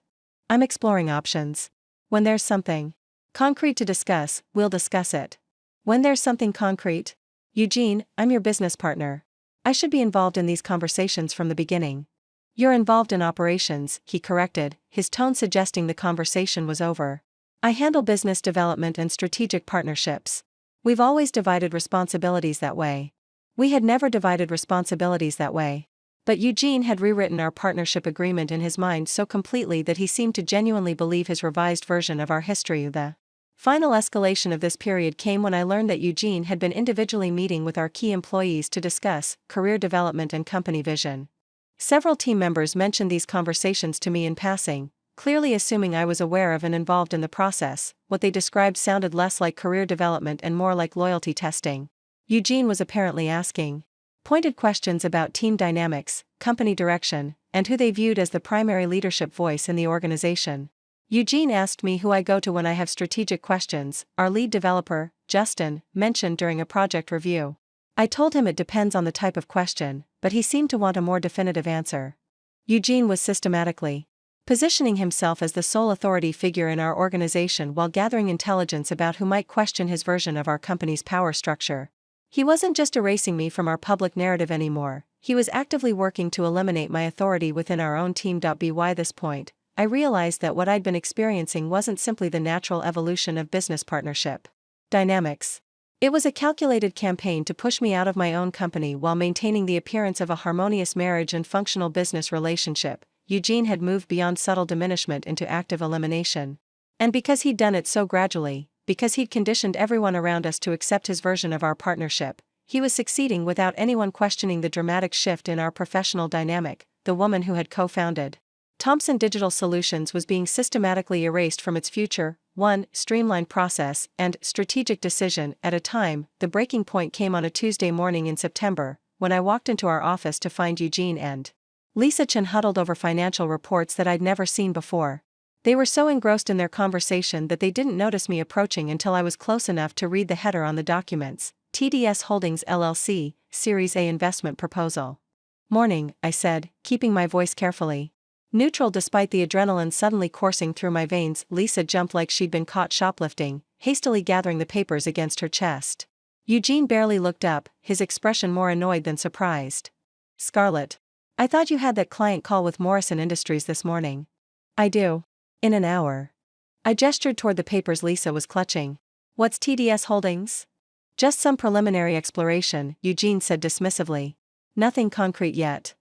"I'm exploring options. When there's something concrete to discuss, we'll discuss it." "When there's something concrete?" Eugene, I'm your business partner. I should be involved in these conversations from the beginning. You're involved in operations, he corrected, his tone suggesting the conversation was over. I handle business development and strategic partnerships. We've always divided responsibilities that way. We had never divided responsibilities that way. But Eugene had rewritten our partnership agreement in his mind so completely that he seemed to genuinely believe his revised version of our history. The final escalation of this period came when I learned that Eugene had been individually meeting with our key employees to discuss career development and company vision. Several team members mentioned these conversations to me in passing, clearly assuming I was aware of and involved in the process. What they described sounded less like career development and more like loyalty testing. Eugene was apparently asking pointed questions about team dynamics, company direction, and who they viewed as the primary leadership voice in the organization. Eugene asked me who I go to when I have strategic questions. Our lead developer, Justin, mentioned during a project review. I told him it depends on the type of question, but he seemed to want a more definitive answer. Eugene was systematically positioning himself as the sole authority figure in our organization while gathering intelligence about who might question his version of our company's power structure. He wasn't just erasing me from our public narrative anymore, he was actively working to eliminate my authority within our own team. By this point, I realized that what I'd been experiencing wasn't simply the natural evolution of business partnership dynamics. It was a calculated campaign to push me out of my own company while maintaining the appearance of a harmonious marriage and functional business relationship. Eugene had moved beyond subtle diminishment into active elimination. And because he'd done it so gradually, because he'd conditioned everyone around us to accept his version of our partnership, he was succeeding without anyone questioning the dramatic shift in our professional dynamic. The woman who had co-founded Thomson Digital Solutions was being systematically erased from its future, one streamlined process and strategic decision at a time. The breaking point came on a Tuesday morning in September, when I walked into our office to find Eugene and Lisa Chen huddled over financial reports that I'd never seen before. They were so engrossed in their conversation that they didn't notice me approaching until I was close enough to read the header on the documents: TDS Holdings LLC, Series A Investment Proposal. Morning, I said, keeping my voice carefully neutral despite the adrenaline suddenly coursing through my veins. Lisa jumped like she'd been caught shoplifting, hastily gathering the papers against her chest. Eugene barely looked up, his expression more annoyed than surprised. Scarlett, I thought you had that client call with Morrison Industries this morning. I do. In an hour. I gestured toward the papers Lisa was clutching. What's TDS Holdings? Just some preliminary exploration, Eugene said dismissively. Nothing concrete yet.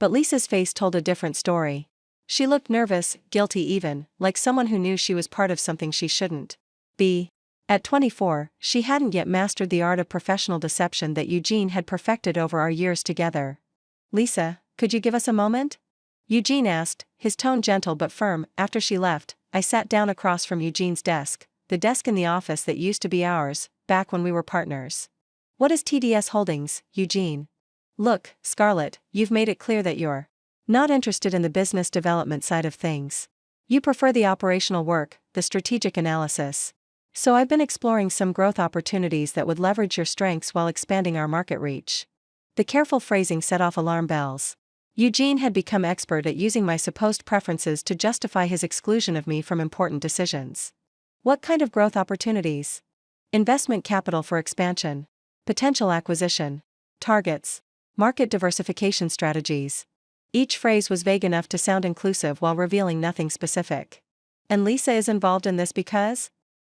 But Lisa's face told a different story. She looked nervous, guilty even, like someone who knew she was part of something she shouldn't be. At 24, she hadn't yet mastered the art of professional deception that Eugene had perfected over our years together. Lisa, could you give us a moment? Eugene asked, his tone gentle but firm. After she left, I sat down across from Eugene's desk, the desk in the office that used to be ours, back when we were partners. What is TDS Holdings, Eugene? Look, Scarlett, you've made it clear that you're not interested in the business development side of things. You prefer the operational work, the strategic analysis. So I've been exploring some growth opportunities that would leverage your strengths while expanding our market reach. The careful phrasing set off alarm bells. Eugene had become expert at using my supposed preferences to justify his exclusion of me from important decisions. What kind of growth opportunities? Investment capital for expansion. Potential acquisition. Targets. Market diversification strategies. Each phrase was vague enough to sound inclusive while revealing nothing specific. And Lisa is involved in this because?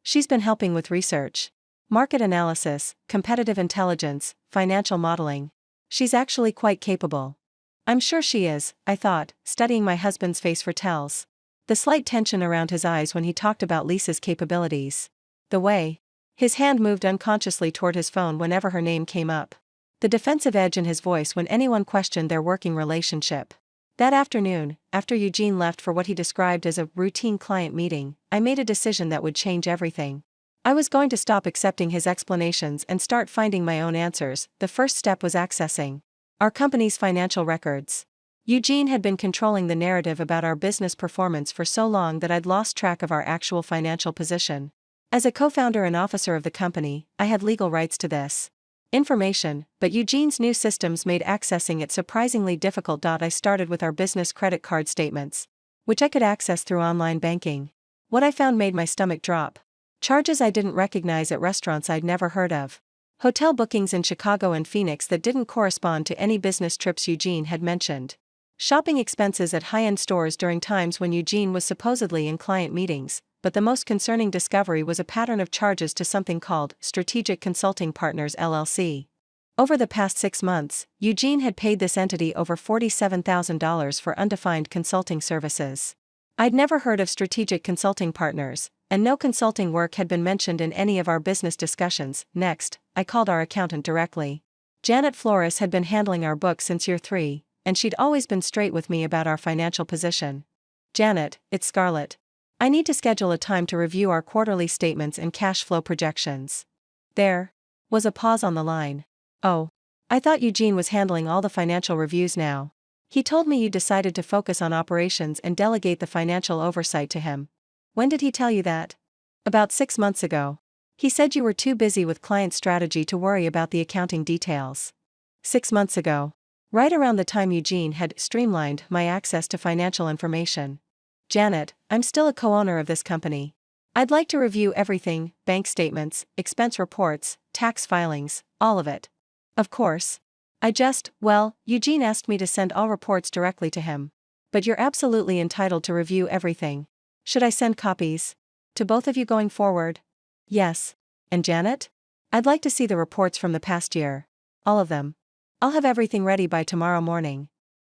She's been helping with research, market analysis, competitive intelligence, financial modeling. She's actually quite capable. I'm sure she is, I thought, studying my husband's face for tells. The slight tension around his eyes when he talked about Lisa's capabilities. The way his hand moved unconsciously toward his phone whenever her name came up. The defensive edge in his voice when anyone questioned their working relationship. That afternoon, after Eugene left for what he described as a routine client meeting, I made a decision that would change everything. I was going to stop accepting his explanations and start finding my own answers. The first step was accessing our company's financial records. Eugene had been controlling the narrative about our business performance for so long that I'd lost track of our actual financial position. As a co-founder and officer of the company, I had legal rights to this information, but Eugene's new systems made accessing it surprisingly difficult. I started with our business credit card statements, which I could access through online banking. What I found made my stomach drop. Charges I didn't recognize at restaurants I'd never heard of. Hotel bookings in Chicago and Phoenix that didn't correspond to any business trips Eugene had mentioned. Shopping expenses at high-end stores during times when Eugene was supposedly in client meetings, but the most concerning discovery was a pattern of charges to something called Strategic Consulting Partners LLC. Over the past 6 months, Eugene had paid this entity over $47,000 for undefined consulting services. I'd never heard of Strategic Consulting Partners, and no consulting work had been mentioned in any of our business discussions. Next, I called our accountant directly. Janet Flores had been handling our books since year 3, and she'd always been straight with me about our financial position. "Janet, it's Scarlett. I need to schedule a time to review our quarterly statements and cash flow projections." There was a pause on the line. "Oh. I thought Eugene was handling all the financial reviews now. He told me you decided to focus on operations and delegate the financial oversight to him." "When did he tell you that?" "About 6 months ago. He said you were too busy with client strategy to worry about the accounting details." 6 months ago. Right around the time Eugene had streamlined my access to financial information. "Janet, I'm still a co-owner of this company. I'd like to review everything: bank statements, expense reports, tax filings, all of it." "Of course. Eugene asked me to send all reports directly to him. But you're absolutely entitled to review everything. Should I send copies to both of you going forward?" "Yes. And Janet? I'd like to see the reports from the past year. All of them. I'll have everything ready by tomorrow morning."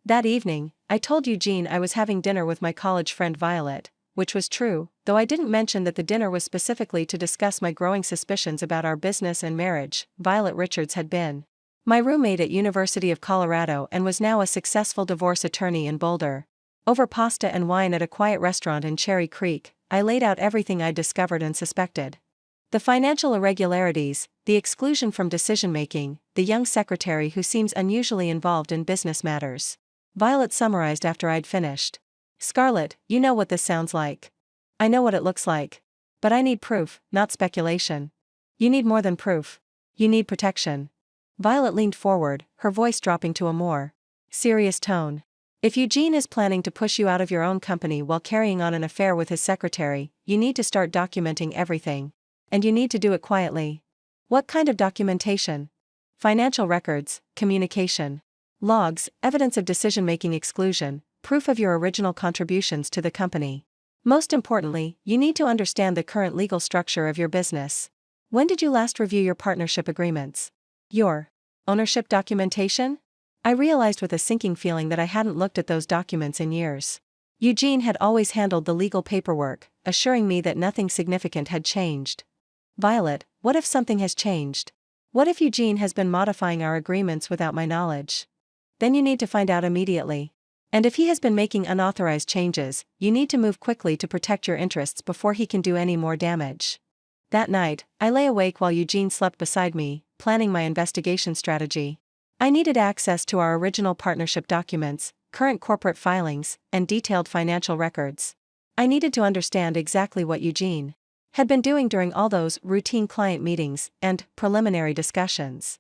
That evening, I told Eugene I was having dinner with my college friend Violet, which was true, though I didn't mention that the dinner was specifically to discuss my growing suspicions about our business and marriage. Violet Richards had been my roommate at University of Colorado and was now a successful divorce attorney in Boulder. Over pasta and wine at a quiet restaurant in Cherry Creek, I laid out everything I'd discovered and suspected. The financial irregularities, the exclusion from decision-making, the young secretary who seems unusually involved in business matters. Violet summarized after I'd finished. "Scarlett, you know what this sounds like. I know what it looks like. But I need proof, not speculation." "You need more than proof. You need protection." Violet leaned forward, her voice dropping to a more serious tone. "If Eugene is planning to push you out of your own company while carrying on an affair with his secretary, you need to start documenting everything. And you need to do it quietly." "What kind of documentation?" "Financial records, communication, logs, evidence of decision-making exclusion, proof of your original contributions to the company. Most importantly, you need to understand the current legal structure of your business. When did you last review your partnership agreements? Your ownership documentation?" I realized with a sinking feeling that I hadn't looked at those documents in years. Eugene had always handled the legal paperwork, assuring me that nothing significant had changed. "Violet, what if something has changed? What if Eugene has been modifying our agreements without my knowledge?" "Then you need to find out immediately. And if he has been making unauthorized changes, you need to move quickly to protect your interests before he can do any more damage." That night, I lay awake while Eugene slept beside me, planning my investigation strategy. I needed access to our original partnership documents, current corporate filings, and detailed financial records. I needed to understand exactly what Eugene had been doing during all those routine client meetings and preliminary discussions.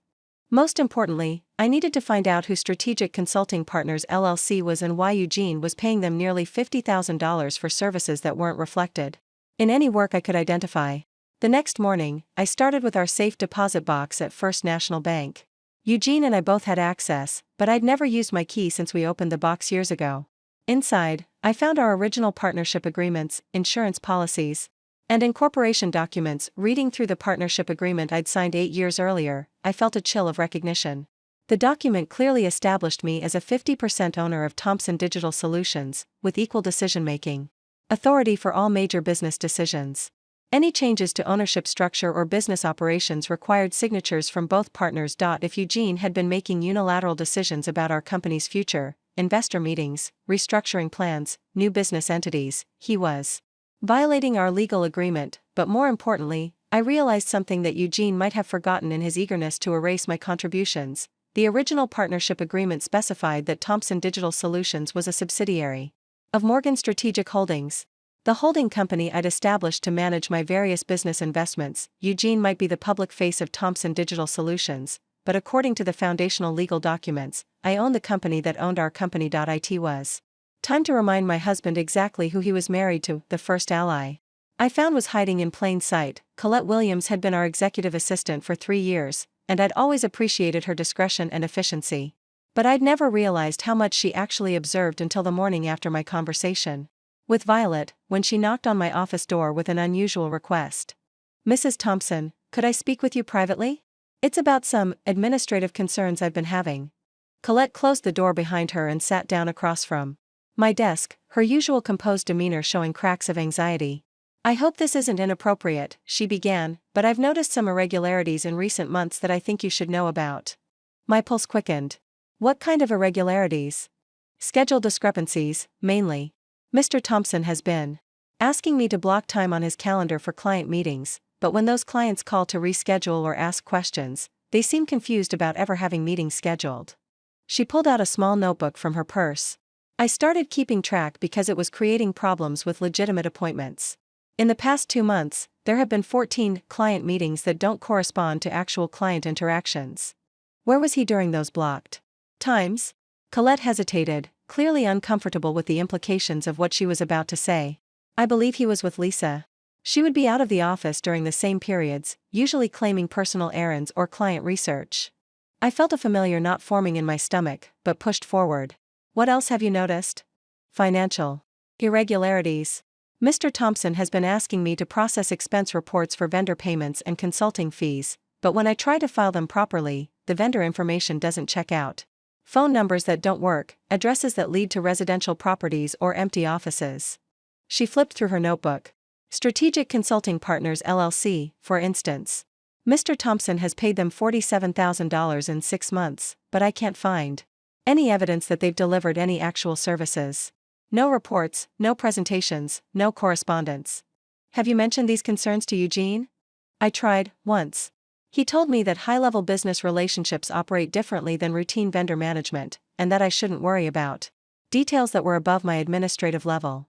Most importantly, I needed to find out who Strategic Consulting Partners LLC was and why Eugene was paying them nearly $50,000 for services that weren't reflected in any work I could identify. The next morning, I started with our safe deposit box at First National Bank. Eugene and I both had access, but I'd never used my key since we opened the box years ago. Inside, I found our original partnership agreements, insurance policies, and incorporation documents. Reading through the partnership agreement I'd signed 8 years earlier, I felt a chill of recognition. The document clearly established me as a 50% owner of Thomson Digital Solutions, with equal decision-making authority for all major business decisions. Any changes to ownership structure or business operations required signatures from both partners. If Eugene had been making unilateral decisions about our company's future, investor meetings, restructuring plans, new business entities, he was violating our legal agreement. But more importantly, I realized something that Eugene might have forgotten in his eagerness to erase my contributions. The original partnership agreement specified that Thomson Digital Solutions was a subsidiary of Morgan Strategic Holdings, the holding company I'd established to manage my various business investments. Eugene might be the public face of Thomson Digital Solutions, but according to the foundational legal documents, I owned the company that owned our company. It was time to remind my husband exactly who he was married to. The first ally I found was hiding in plain sight. Colette Williams had been our executive assistant for 3 years, and I'd always appreciated her discretion and efficiency. But I'd never realized how much she actually observed until the morning after my conversation with Violet, when she knocked on my office door with an unusual request. "Mrs. Thompson, could I speak with you privately? It's about some administrative concerns I've been having." Colette closed the door behind her and sat down across from my desk, her usual composed demeanor showing cracks of anxiety. "I hope this isn't inappropriate," she began, "but I've noticed some irregularities in recent months that I think you should know about." My pulse quickened. "What kind of irregularities?" "Schedule discrepancies, mainly. Mr. Thompson has been asking me to block time on his calendar for client meetings, but when those clients call to reschedule or ask questions, they seem confused about ever having meetings scheduled." She pulled out a small notebook from her purse. "I started keeping track because it was creating problems with legitimate appointments. In the past 2 months, there have been 14 client meetings that don't correspond to actual client interactions." "Where was he during those blocked times?" Colette hesitated, clearly uncomfortable with the implications of what she was about to say. "I believe he was with Lisa. She would be out of the office during the same periods, usually claiming personal errands or client research." I felt a familiar knot forming in my stomach, but pushed forward. "What else have you noticed?" "Financial irregularities. Mr. Thompson has been asking me to process expense reports for vendor payments and consulting fees, but when I try to file them properly, the vendor information doesn't check out. Phone numbers that don't work, addresses that lead to residential properties or empty offices." She flipped through her notebook. "Strategic Consulting Partners LLC, for instance. Mr. Thompson has paid them $47,000 in 6 months, but I can't find any evidence that they've delivered any actual services. No reports, no presentations, no correspondence." "Have you mentioned these concerns to Eugene?" "I tried, once. He told me that high-level business relationships operate differently than routine vendor management, and that I shouldn't worry about details that were above my administrative level."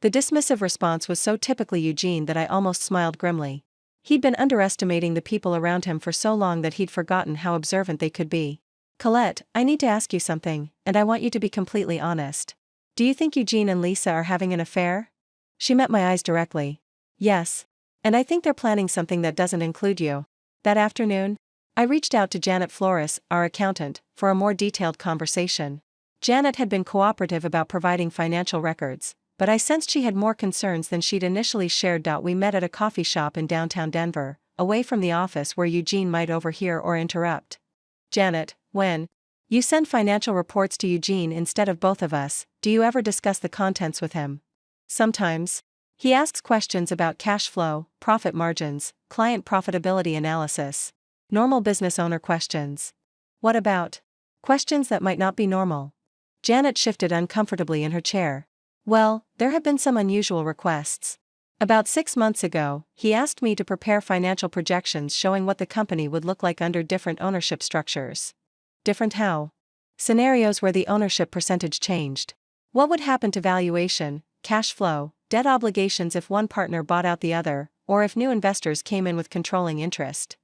The dismissive response was so typically Eugene that I almost smiled grimly. He'd been underestimating the people around him for so long that he'd forgotten how observant they could be. "Colette, I need to ask you something, and I want you to be completely honest. Do you think Eugene and Lisa are having an affair?" She met my eyes directly. "Yes. And I think they're planning something that doesn't include you." That afternoon, I reached out to Janet Flores, our accountant, for a more detailed conversation. Janet had been cooperative about providing financial records, but I sensed she had more concerns than she'd initially shared. We met at a coffee shop in downtown Denver, away from the office where Eugene might overhear or interrupt. "Janet, when you send financial reports to Eugene instead of both of us, do you ever discuss the contents with him?" "Sometimes. He asks questions about cash flow, profit margins, client profitability analysis. Normal business owner questions." "What about questions that might not be normal?" Janet shifted uncomfortably in her chair. "Well, there have been some unusual requests. About 6 months ago, he asked me to prepare financial projections showing what the company would look like under different ownership structures." "Different how?" "Scenarios where the ownership percentage changed. What would happen to valuation, cash flow, debt obligations if one partner bought out the other, or if new investors came in with controlling interest."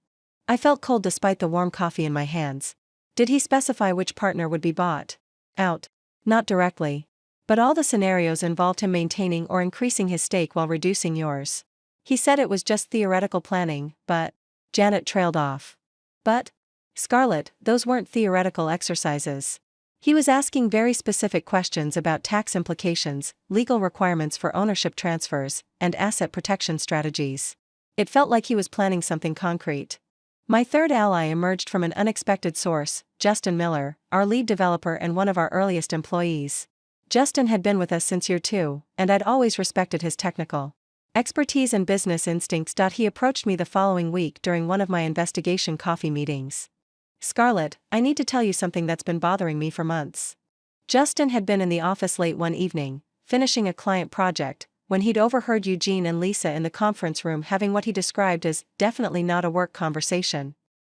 I felt cold despite the warm coffee in my hands. "Did he specify which partner would be bought out?" "Not directly. But all the scenarios involved him maintaining or increasing his stake while reducing yours. He said it was just theoretical planning, but..." Janet trailed off. "But? Scarlett, those weren't theoretical exercises. He was asking very specific questions about tax implications, legal requirements for ownership transfers, and asset protection strategies. It felt like he was planning something concrete." My third ally emerged from an unexpected source, Justin Miller, our lead developer and one of our earliest employees. Justin had been with us since year 2, and I'd always respected his technical expertise and business instincts. He approached me the following week during one of my investigation coffee meetings. "Scarlett, I need to tell you something that's been bothering me for months." Justin had been in the office late one evening, finishing a client project, when he'd overheard Eugene and Lisa in the conference room having what he described as definitely not a work conversation.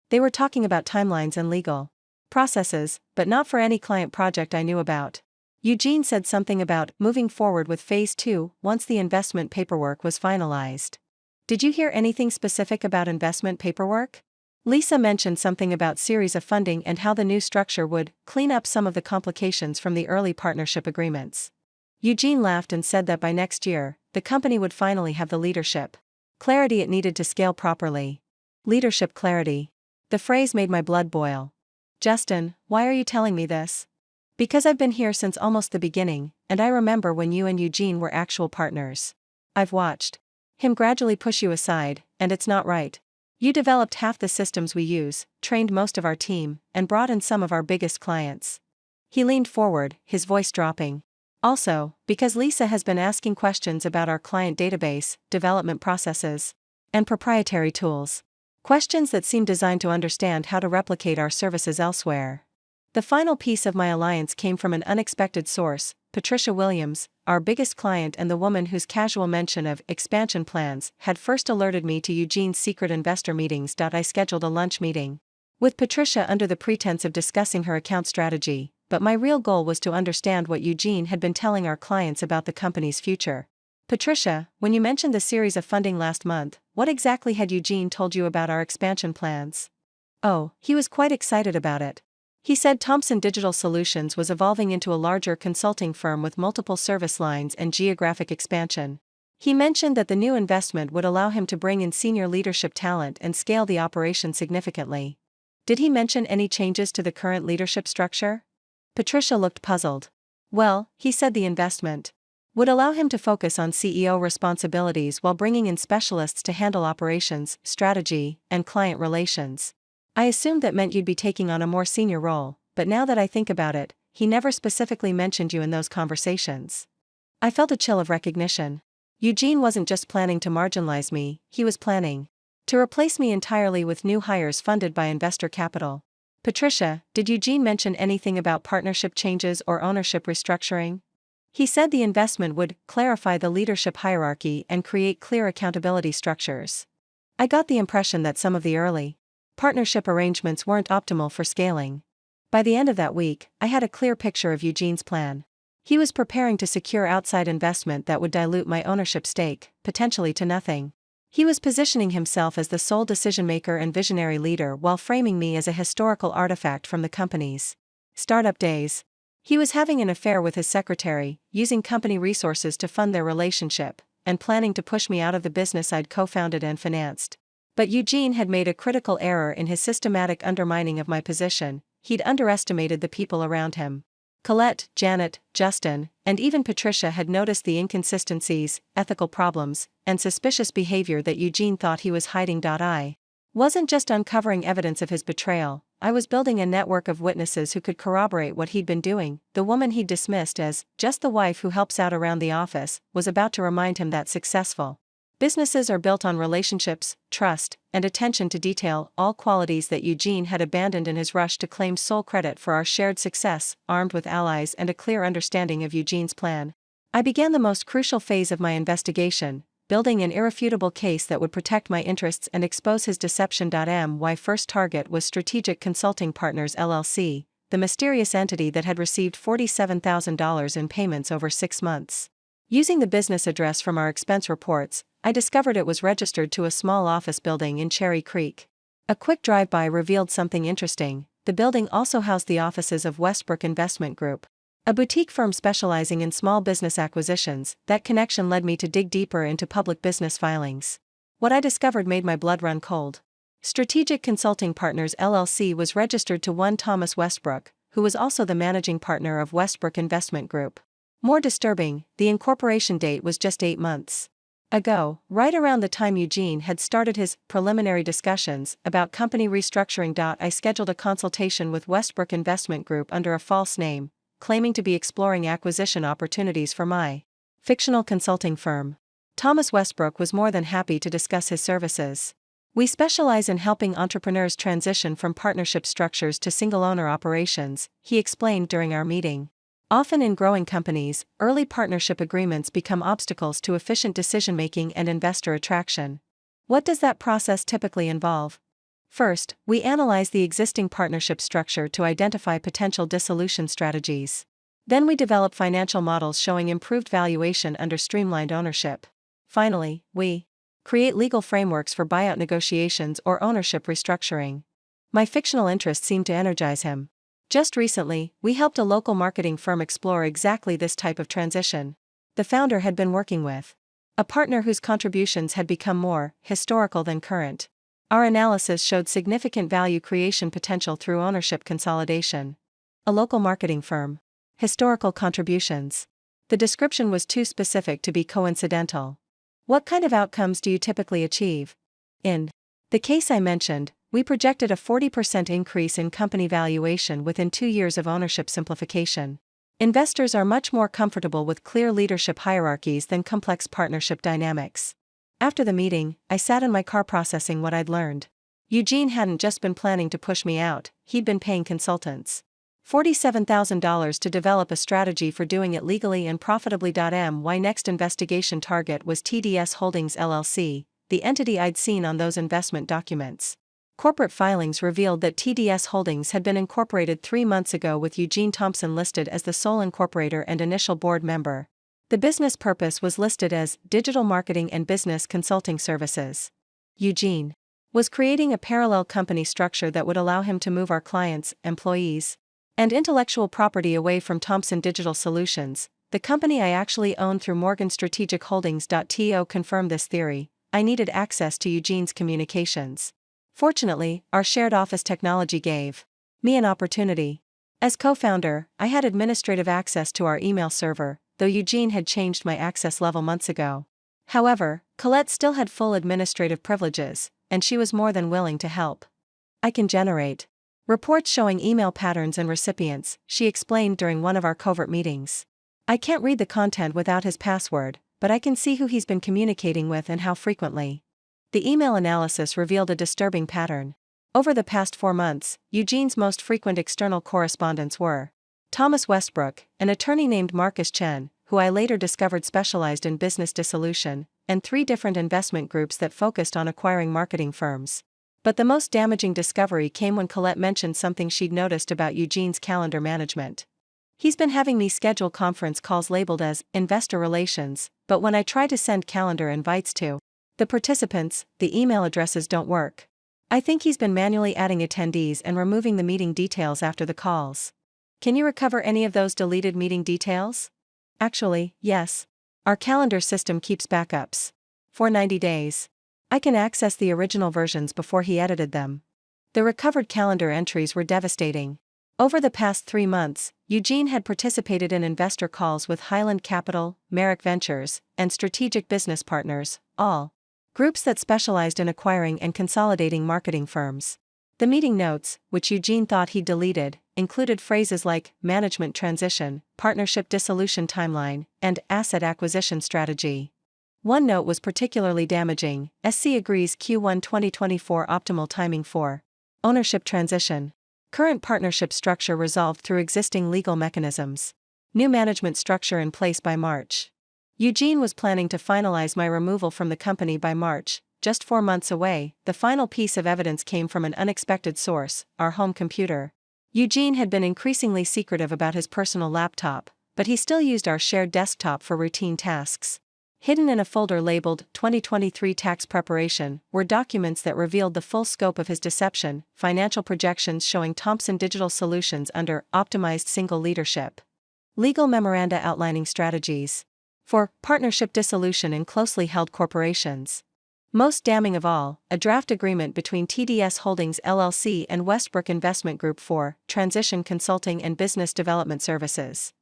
They were talking about timelines and legal processes, but not for any client project I knew about. Eugene said something about moving forward with Phase 2 once the investment paperwork was finalized. "Did you hear anything specific about investment paperwork?" Lisa mentioned something about series of funding and how the new structure would clean up some of the complications from the early partnership agreements. Eugene laughed and said that by next year, the company would finally have the leadership clarity it needed to scale properly. Leadership clarity. The phrase made my blood boil. Justin, why are you telling me this? Because I've been here since almost the beginning, and I remember when you and Eugene were actual partners. I've watched him gradually push you aside, and it's not right. You developed half the systems we use, trained most of our team, and brought in some of our biggest clients. He leaned forward, his voice dropping. Also, because Lisa has been asking questions about our client database, development processes, and proprietary tools. Questions that seem designed to understand how to replicate our services elsewhere. The final piece of my alliance came from an unexpected source, Patricia Williams, our biggest client and the woman whose casual mention of expansion plans had first alerted me to Eugene's secret investor meetings. I scheduled a lunch meeting with Patricia under the pretense of discussing her account strategy, but my real goal was to understand what Eugene had been telling our clients about the company's future. Patricia, when you mentioned the series of funding last month, what exactly had Eugene told you about our expansion plans? Oh, he was quite excited about it. He said Thomson Digital Solutions was evolving into a larger consulting firm with multiple service lines and geographic expansion. He mentioned that the new investment would allow him to bring in senior leadership talent and scale the operation significantly. Did he mention any changes to the current leadership structure? Patricia looked puzzled. Well, he said the investment would allow him to focus on CEO responsibilities while bringing in specialists to handle operations, strategy, and client relations. I assumed that meant you'd be taking on a more senior role, but now that I think about it, he never specifically mentioned you in those conversations. I felt a chill of recognition. Eugene wasn't just planning to marginalize me, he was planning to replace me entirely with new hires funded by investor capital. Patricia, did Eugene mention anything about partnership changes or ownership restructuring? He said the investment would clarify the leadership hierarchy and create clear accountability structures. I got the impression that some of the early partnership arrangements weren't optimal for scaling. By the end of that week, I had a clear picture of Eugene's plan. He was preparing to secure outside investment that would dilute my ownership stake, potentially to nothing. He was positioning himself as the sole decision-maker and visionary leader while framing me as a historical artifact from the company's startup days. He was having an affair with his secretary, using company resources to fund their relationship, and planning to push me out of the business I'd co-founded and financed. But Eugene had made a critical error in his systematic undermining of my position. He'd underestimated the people around him. Colette, Janet, Justin, and even Patricia had noticed the inconsistencies, ethical problems, and suspicious behavior that Eugene thought he was hiding. I wasn't just uncovering evidence of his betrayal, I was building a network of witnesses who could corroborate what he'd been doing. The woman he'd dismissed as just the wife who helps out around the office was about to remind him that successful businesses are built on relationships, trust, and attention to detail, all qualities that Eugene had abandoned in his rush to claim sole credit for our shared success. Armed with allies and a clear understanding of Eugene's plan, I began the most crucial phase of my investigation, building an irrefutable case that would protect my interests and expose his deception. My first target was Strategic Consulting Partners LLC, the mysterious entity that had received $47,000 in payments over 6 months. Using the business address from our expense reports, I discovered it was registered to a small office building in Cherry Creek. A quick drive-by revealed something interesting. The building also housed the offices of Westbrook Investment Group, a boutique firm specializing in small business acquisitions. That connection led me to dig deeper into public business filings. What I discovered made my blood run cold. Strategic Consulting Partners LLC was registered to one Thomas Westbrook, who was also the managing partner of Westbrook Investment Group. More disturbing, the incorporation date was just 8 months ago, right around the time Eugene had started his preliminary discussions about company restructuring. I scheduled a consultation with Westbrook Investment Group under a false name, claiming to be exploring acquisition opportunities for my fictional consulting firm. Thomas Westbrook was more than happy to discuss his services. We specialize in helping entrepreneurs transition from partnership structures to single-owner operations, he explained during our meeting. Often in growing companies, early partnership agreements become obstacles to efficient decision-making and investor attraction. What does that process typically involve? First, we analyze the existing partnership structure to identify potential dissolution strategies. Then we develop financial models showing improved valuation under streamlined ownership. Finally, we create legal frameworks for buyout negotiations or ownership restructuring. My fictional interest seemed to energize him. Just recently, we helped a local marketing firm explore exactly this type of transition. The founder had been working with a partner whose contributions had become more historical than current. Our analysis showed significant value creation potential through ownership consolidation. A local marketing firm. Historical contributions. The description was too specific to be coincidental. What kind of outcomes do you typically achieve? In the case I mentioned, we projected a 40% increase in company valuation within 2 years of ownership simplification. Investors are much more comfortable with clear leadership hierarchies than complex partnership dynamics. After the meeting, I sat in my car processing what I'd learned. Eugene hadn't just been planning to push me out, he'd been paying consultants $47,000 to develop a strategy for doing it legally and profitably. My next investigation target was TDS Holdings LLC, the entity I'd seen on those investment documents. Corporate filings revealed that TDS Holdings had been incorporated 3 months ago with Eugene Thompson listed as the sole incorporator and initial board member. The business purpose was listed as Digital Marketing and Business Consulting Services. Eugene was creating a parallel company structure that would allow him to move our clients, employees, and intellectual property away from Thompson Digital Solutions, the company I actually owned through Morgan Strategic Holdings. To confirm this theory, I needed access to Eugene's communications. Fortunately, our shared office technology gave me an opportunity. As co-founder, I had administrative access to our email server, though Eugene had changed my access level months ago. However, Colette still had full administrative privileges, and she was more than willing to help. I can generate reports showing email patterns and recipients, she explained during one of our covert meetings. I can't read the content without his password, but I can see who he's been communicating with and how frequently. The email analysis revealed a disturbing pattern. Over the past 4 months, Eugene's most frequent external correspondents were Thomas Westbrook, an attorney named Marcus Chen, who I later discovered specialized in business dissolution, and 3 different investment groups that focused on acquiring marketing firms. But the most damaging discovery came when Colette mentioned something she'd noticed about Eugene's calendar management. He's been having me schedule conference calls labeled as investor relations, but when I try to send calendar invites to the participants, the email addresses don't work. I think he's been manually adding attendees and removing the meeting details after the calls. Can you recover any of those deleted meeting details? Actually, yes. Our calendar system keeps backups. For 90 days. I can access the original versions before he edited them. The recovered calendar entries were devastating. Over the past 3 months, Eugene had participated in investor calls with Highland Capital, Merrick Ventures, and Strategic Business Partners, all groups that specialized in acquiring and consolidating marketing firms. The meeting notes, which Eugene thought he'd deleted, included phrases like management transition, partnership dissolution timeline, and asset acquisition strategy. One note was particularly damaging. SC agrees Q1 2024 optimal timing for ownership transition. Current partnership structure resolved through existing legal mechanisms. New management structure in place by March. Eugene was planning to finalize my removal from the company by March, just 4 months away. The final piece of evidence came from an unexpected source, our home computer. Eugene had been increasingly secretive about his personal laptop, but he still used our shared desktop for routine tasks. Hidden in a folder labeled 2023 Tax Preparation were documents that revealed the full scope of his deception, financial projections showing Thompson Digital Solutions under optimized single leadership. Legal memoranda outlining strategies for partnership dissolution in closely held corporations. Most damning of all, a draft agreement between TDS Holdings LLC and Westbrook Investment Group for transition consulting and business development services.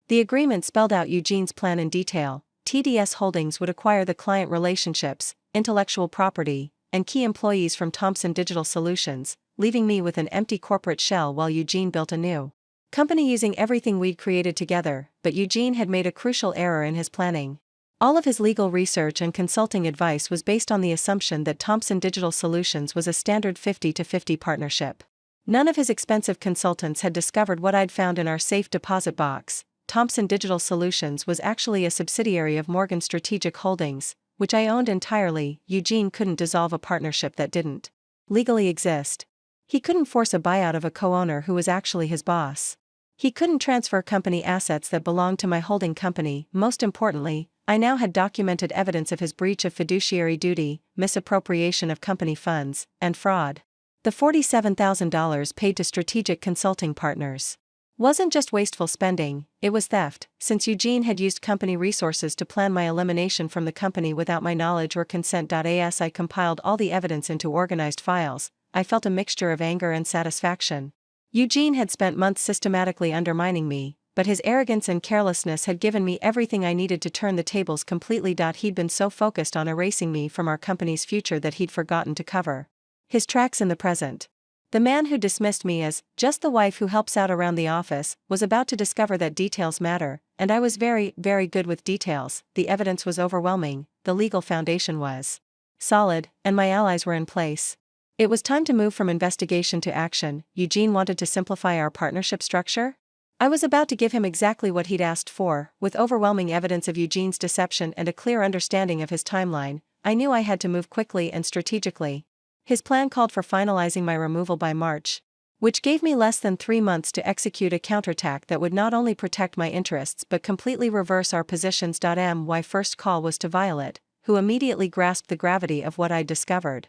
The agreement spelled out Eugene's plan in detail. TDS Holdings would acquire the client relationships, intellectual property, and key employees from Thompson Digital Solutions, leaving me with an empty corporate shell while Eugene built a new company using everything we'd created together. But Eugene had made a crucial error in his planning. All of his legal research and consulting advice was based on the assumption that Thompson Digital Solutions was a standard 50-50 partnership. None of his expensive consultants had discovered what I'd found in our safe deposit box. Thompson Digital Solutions was actually a subsidiary of Morgan Strategic Holdings, which I owned entirely. Eugene couldn't dissolve a partnership that didn't legally exist. He couldn't force a buyout of a co-owner who was actually his boss. He couldn't transfer company assets that belonged to my holding company. Most importantly, I now had documented evidence of his breach of fiduciary duty, misappropriation of company funds, and fraud. The $47,000 paid to strategic consulting partners Wasn't just wasteful spending, it was theft, since Eugene had used company resources to plan my elimination from the company without my knowledge or consent. As I compiled all the evidence into organized files, I felt a mixture of anger and satisfaction. Eugene had spent months systematically undermining me, but his arrogance and carelessness had given me everything I needed to turn the tables completely. He'd been so focused on erasing me from our company's future that he'd forgotten to cover his tracks in the present. The man who dismissed me as just the wife who helps out around the office was about to discover that details matter, and I was very, very good with details. The evidence was overwhelming, the legal foundation was solid, and my allies were in place. It was time to move from investigation to action. Eugene wanted to simplify our partnership structure? I was about to give him exactly what he'd asked for. With overwhelming evidence of Eugene's deception and a clear understanding of his timeline, I knew I had to move quickly and strategically. His plan called for finalizing my removal by March, which gave me less than 3 months to execute a counterattack that would not only protect my interests but completely reverse our positions. My first call was to Violet, who immediately grasped the gravity of what I'd discovered.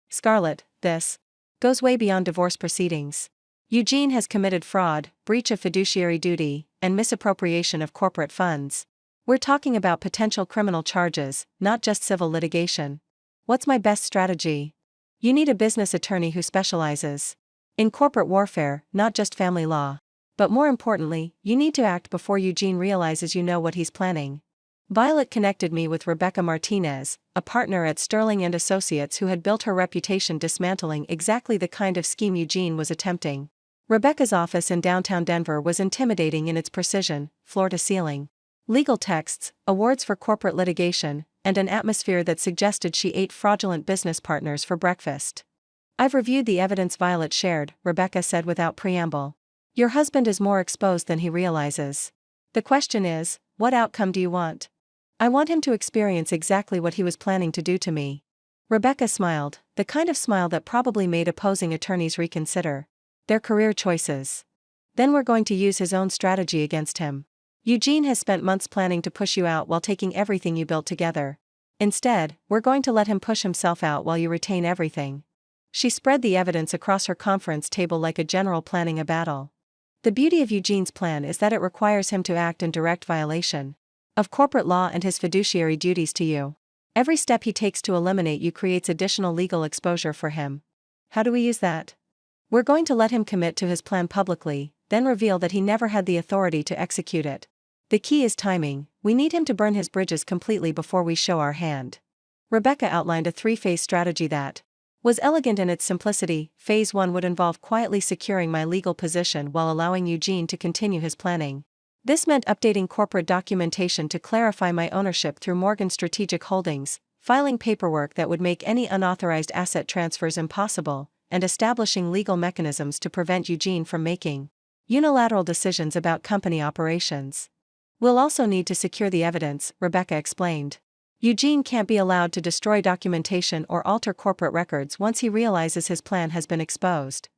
Scarlett, this goes way beyond divorce proceedings. Eugene has committed fraud, breach of fiduciary duty, and misappropriation of corporate funds. We're talking about potential criminal charges, not just civil litigation. What's my best strategy? You need a business attorney who specializes in corporate warfare, not just family law. But more importantly, you need to act before Eugene realizes you know what he's planning. Violet connected me with Rebecca Martinez, a partner at Sterling & Associates who had built her reputation dismantling exactly the kind of scheme Eugene was attempting. Rebecca's office in downtown Denver was intimidating in its precision, floor to ceiling. Legal texts, awards for corporate litigation, and an atmosphere that suggested she ate fraudulent business partners for breakfast. I've reviewed the evidence Violet shared, Rebecca said without preamble. Your husband is more exposed than he realizes. The question is, what outcome do you want? I want him to experience exactly what he was planning to do to me. Rebecca smiled, the kind of smile that probably made opposing attorneys reconsider their career choices. Then we're going to use his own strategy against him. Eugene has spent months planning to push you out while taking everything you built together. Instead, we're going to let him push himself out while you retain everything. She spread the evidence across her conference table like a general planning a battle. The beauty of Eugene's plan is that it requires him to act in direct violation of corporate law and his fiduciary duties to you. Every step he takes to eliminate you creates additional legal exposure for him. How do we use that? We're going to let him commit to his plan publicly, then reveal that he never had the authority to execute it. The key is timing. We need him to burn his bridges completely before we show our hand. Rebecca outlined a 3-phase strategy that was elegant in its simplicity. Phase 1 would involve quietly securing my legal position while allowing Eugene to continue his planning. This meant updating corporate documentation to clarify my ownership through Morgan Strategic Holdings, filing paperwork that would make any unauthorized asset transfers impossible, and establishing legal mechanisms to prevent Eugene from making unilateral decisions about company operations. We'll also need to secure the evidence, Rebecca explained. Eugene can't be allowed to destroy documentation or alter corporate records once he realizes his plan has been exposed.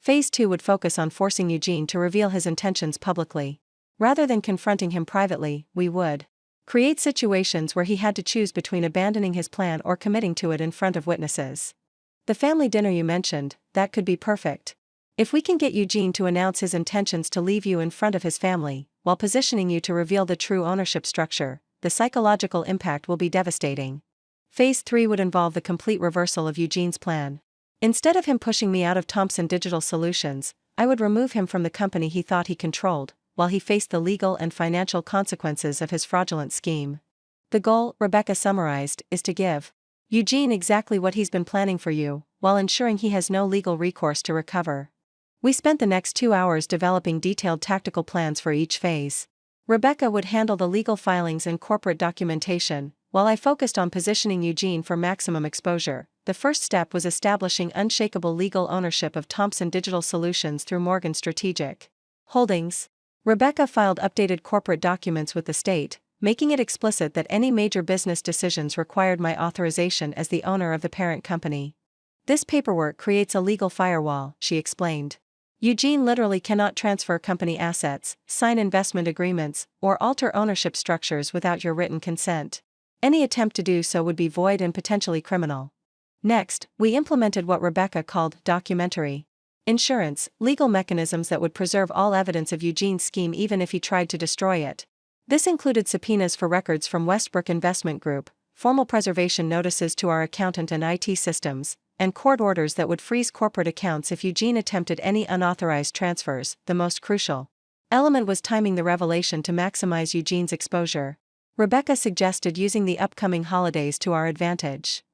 Phase 2 would focus on forcing Eugene to reveal his intentions publicly. Rather than confronting him privately, we would create situations where he had to choose between abandoning his plan or committing to it in front of witnesses. The family dinner you mentioned, that could be perfect. If we can get Eugene to announce his intentions to leave you in front of his family, while positioning you to reveal the true ownership structure, the psychological impact will be devastating. Phase 3 would involve the complete reversal of Eugene's plan. Instead of him pushing me out of Thompson Digital Solutions, I would remove him from the company he thought he controlled, while he faced the legal and financial consequences of his fraudulent scheme. The goal, Rebecca summarized, is to give Eugene exactly what he's been planning for you, while ensuring he has no legal recourse to recover. We spent the next 2 hours developing detailed tactical plans for each phase. Rebecca would handle the legal filings and corporate documentation, while I focused on positioning Eugene for maximum exposure. The first step was establishing unshakable legal ownership of Thompson Digital Solutions through Morgan Strategic Holdings. Rebecca filed updated corporate documents with the state, making it explicit that any major business decisions required my authorization as the owner of the parent company. This paperwork creates a legal firewall, she explained. Eugene literally cannot transfer company assets, sign investment agreements, or alter ownership structures without your written consent. Any attempt to do so would be void and potentially criminal. Next, we implemented what Rebecca called documentary Insurance, legal mechanisms that would preserve all evidence of Eugene's scheme even if he tried to destroy it. This included subpoenas for records from Westbrook Investment Group, formal preservation notices to our accountant and IT systems, and court orders that would freeze corporate accounts if Eugene attempted any unauthorized transfers. The most crucial element was timing the revelation to maximize Eugene's exposure. Rebecca suggested using the upcoming holidays to our advantage.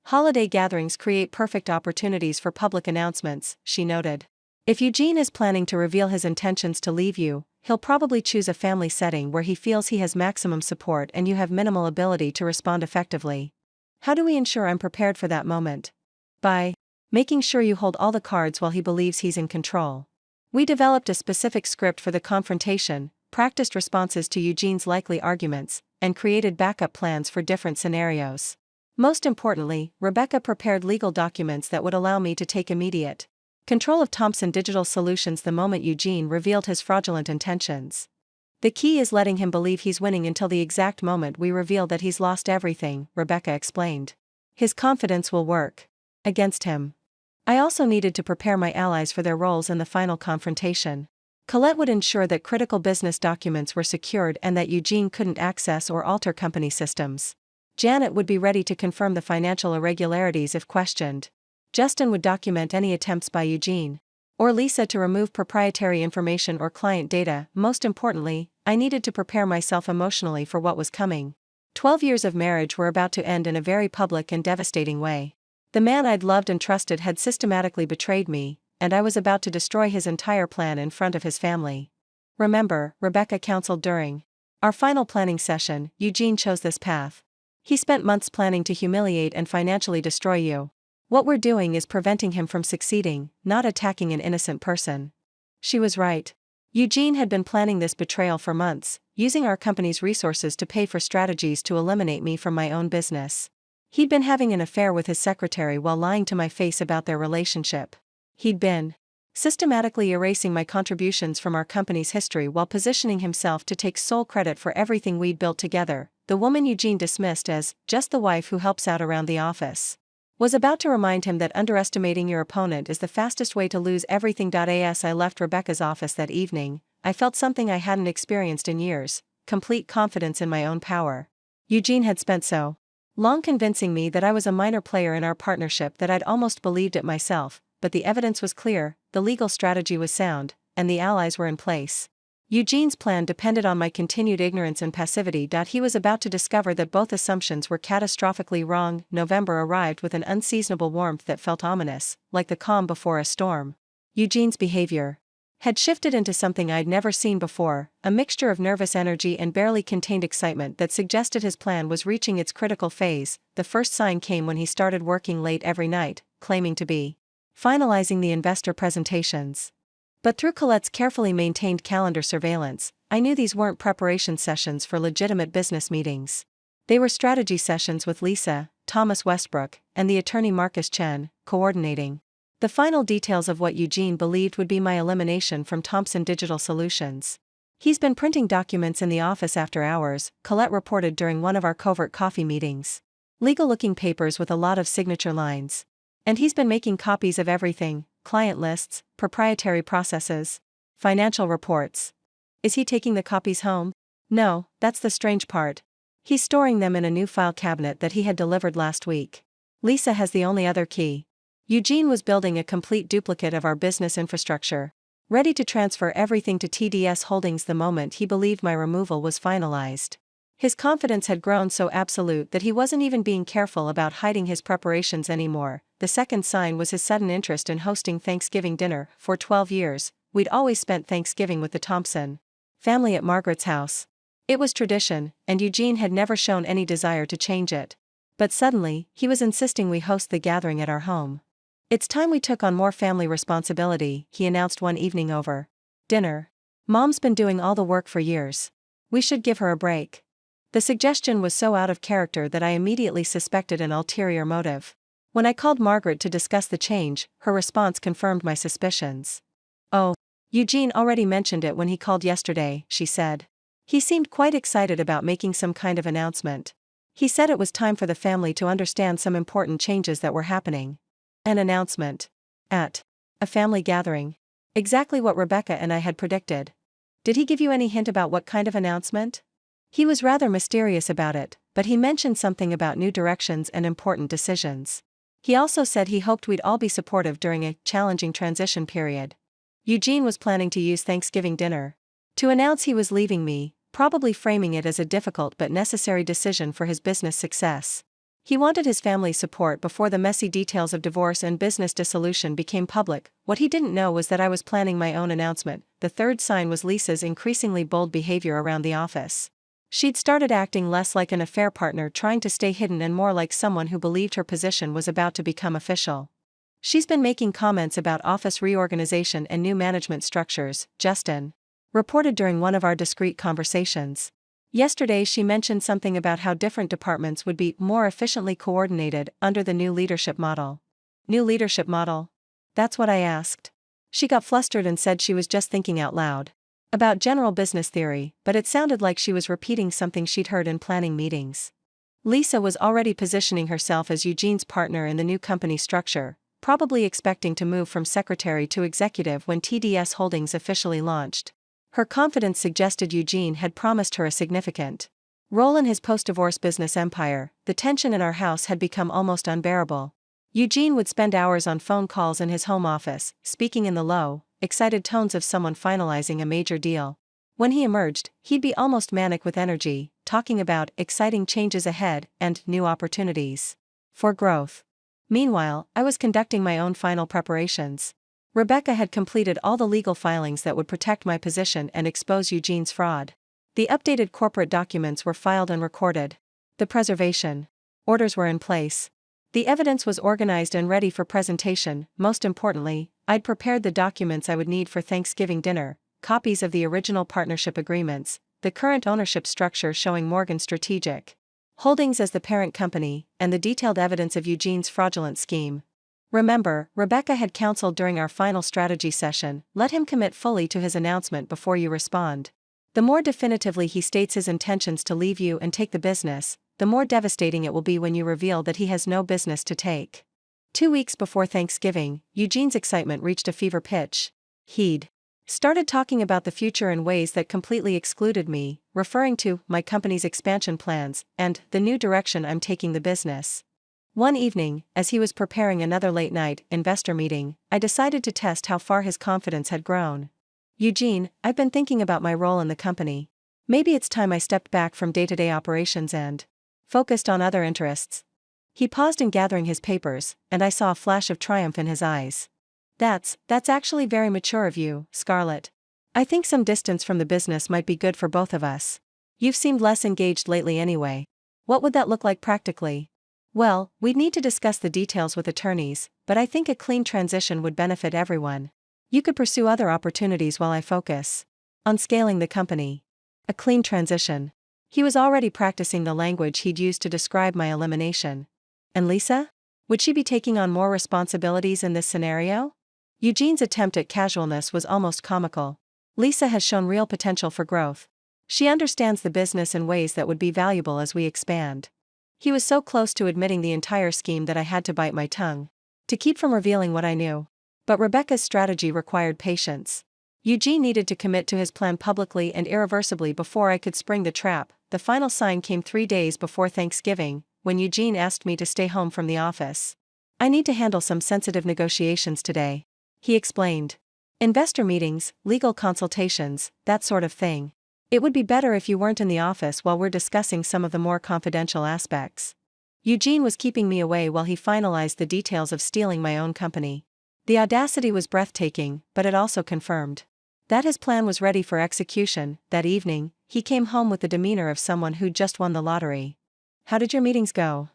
Holiday gatherings create perfect opportunities for public announcements, she noted. If Eugene is planning to reveal his intentions to leave you, he'll probably choose a family setting where he feels he has maximum support and you have minimal ability to respond effectively. How do we ensure I'm prepared for that moment? By making sure you hold all the cards while he believes he's in control. We developed a specific script for the confrontation, practiced responses to Eugene's likely arguments, and created backup plans for different scenarios. Most importantly, Rebecca prepared legal documents that would allow me to take immediate control of Thomson Digital Solutions the moment Eugene revealed his fraudulent intentions. The key is letting him believe he's winning until the exact moment we reveal that he's lost everything, Rebecca explained. His confidence will work against him. I also needed to prepare my allies for their roles in the final confrontation. Colette would ensure that critical business documents were secured and that Eugene couldn't access or alter company systems. Janet would be ready to confirm the financial irregularities if questioned. Justin would document any attempts by Eugene or Lisa to remove proprietary information or client data. Most importantly, I needed to prepare myself emotionally for what was coming. 12 years of marriage were about to end in a very public and devastating way. The man I'd loved and trusted had systematically betrayed me, and I was about to destroy his entire plan in front of his family. Remember, Rebecca counseled during our final planning session, Eugene chose this path. He spent months planning to humiliate and financially destroy you. What we're doing is preventing him from succeeding, not attacking an innocent person. She was right. Eugene had been planning this betrayal for months, using our company's resources to pay for strategies to eliminate me from my own business. He'd been having an affair with his secretary while lying to my face about their relationship. He'd been systematically erasing my contributions from our company's history while positioning himself to take sole credit for everything we'd built together. The woman Eugene dismissed as just the wife who helps out around the office was about to remind him that underestimating your opponent is the fastest way to lose everything. As I left Rebecca's office that evening, I felt something I hadn't experienced in years: complete confidence in my own power. Eugene had spent so long convincing me that I was a minor player in our partnership that I'd almost believed it myself, but the evidence was clear, the legal strategy was sound, and the allies were in place. Eugene's plan depended on my continued ignorance and passivity. He was about to discover that both assumptions were catastrophically wrong. November arrived with an unseasonable warmth that felt ominous, like the calm before a storm. Eugene's behavior had shifted into something I'd never seen before, a mixture of nervous energy and barely contained excitement that suggested his plan was reaching its critical phase. The first sign came when he started working late every night, claiming to be finalizing the investor presentations. But through Colette's carefully maintained calendar surveillance, I knew these weren't preparation sessions for legitimate business meetings. They were strategy sessions with Lisa, Thomas Westbrook, and the attorney Marcus Chen, coordinating the final details of what Eugene believed would be my elimination from Thomson Digital Solutions. He's been printing documents in the office after hours, Colette reported during one of our covert coffee meetings. Legal-looking papers with a lot of signature lines. And he's been making copies of everything: client lists, proprietary processes, financial reports. Is he taking the copies home? No, that's the strange part. He's storing them in a new file cabinet that he had delivered last week. Lisa has the only other key. Eugene was building a complete duplicate of our business infrastructure, ready to transfer everything to TDS Holdings the moment he believed my removal was finalized. His confidence had grown so absolute that he wasn't even being careful about hiding his preparations anymore. The second sign was his sudden interest in hosting Thanksgiving dinner. For 12 years, we'd always spent Thanksgiving with the Thompson family at Margaret's house. It was tradition, and Eugene had never shown any desire to change it. But suddenly, he was insisting we host the gathering at our home. It's time we took on more family responsibility, he announced one evening over dinner. Mom's been doing all the work for years. We should give her a break. The suggestion was so out of character that I immediately suspected an ulterior motive. When I called Margaret to discuss the change, her response confirmed my suspicions. Oh, Eugene already mentioned it when he called yesterday, she said. He seemed quite excited about making some kind of announcement. He said it was time for the family to understand some important changes that were happening. An announcement. At A family gathering. Exactly what Rebecca and I had predicted. Did he give you any hint about what kind of announcement? He was rather mysterious about it, but he mentioned something about new directions and important decisions. He also said he hoped we'd all be supportive during a challenging transition period. Eugene was planning to use Thanksgiving dinner to announce he was leaving me, probably framing it as a difficult but necessary decision for his business success. He wanted his family's support before the messy details of divorce and business dissolution became public. What he didn't know was that I was planning my own announcement. The third sign was Lisa's increasingly bold behavior around the office. She'd started acting less like an affair partner trying to stay hidden and more like someone who believed her position was about to become official. She's been making comments about office reorganization and new management structures, Justin reported during one of our discreet conversations. Yesterday she mentioned something about how different departments would be more efficiently coordinated under the new leadership model. New leadership model? That's what I asked. She got flustered and said she was just thinking out loud about general business theory, but it sounded like she was repeating something she'd heard in planning meetings. Lisa was already positioning herself as Eugene's partner in the new company structure, probably expecting to move from secretary to executive when TDS Holdings officially launched. Her confidence suggested Eugene had promised her a significant role in his post-divorce business empire. The tension in our house had become almost unbearable. Eugene would spend hours on phone calls in his home office, speaking in the low, excited tones of someone finalizing a major deal. When he emerged, he'd be almost manic with energy, talking about exciting changes ahead and new opportunities for growth. Meanwhile, I was conducting my own final preparations. Rebecca had completed all the legal filings that would protect my position and expose Eugene's fraud. The updated corporate documents were filed and recorded. The preservation orders were in place. The evidence was organized and ready for presentation. Most importantly, I'd prepared the documents I would need for Thanksgiving dinner, copies of the original partnership agreements, the current ownership structure showing Morgan Strategic Holdings as the parent company, and the detailed evidence of Eugene's fraudulent scheme. Remember, Rebecca had counseled during our final strategy session, let him commit fully to his announcement before you respond. The more definitively he states his intentions to leave you and take the business, the more devastating it will be when you reveal that he has no business to take. 2 weeks before Thanksgiving, Eugene's excitement reached a fever pitch. He'd started talking about the future in ways that completely excluded me, referring to my company's expansion plans and the new direction I'm taking the business. One evening, as he was preparing another late-night investor meeting, I decided to test how far his confidence had grown. Eugene, I've been thinking about my role in the company. Maybe it's time I stepped back from day-to-day operations and focused on other interests. He paused in gathering his papers, and I saw a flash of triumph in his eyes. That's actually very mature of you, Scarlett. I think some distance from the business might be good for both of us. You've seemed less engaged lately anyway. What would that look like practically? Well, we'd need to discuss the details with attorneys, but I think a clean transition would benefit everyone. You could pursue other opportunities while I focus on scaling the company. A clean transition. He was already practicing the language he'd used to describe my elimination. And Lisa? Would she be taking on more responsibilities in this scenario? Eugene's attempt at casualness was almost comical. Lisa has shown real potential for growth. She understands the business in ways that would be valuable as we expand. He was so close to admitting the entire scheme that I had to bite my tongue to keep from revealing what I knew. But Rebecca's strategy required patience. Eugene needed to commit to his plan publicly and irreversibly before I could spring the trap. The final sign came 3 days before Thanksgiving, when Eugene asked me to stay home from the office. I need to handle some sensitive negotiations today, he explained. Investor meetings, legal consultations, that sort of thing. It would be better if you weren't in the office while we're discussing some of the more confidential aspects. Eugene was keeping me away while he finalized the details of stealing my own company. The audacity was breathtaking, but it also confirmed that his plan was ready for execution. That evening, he came home with the demeanor of someone who'd just won the lottery. How did your meetings go?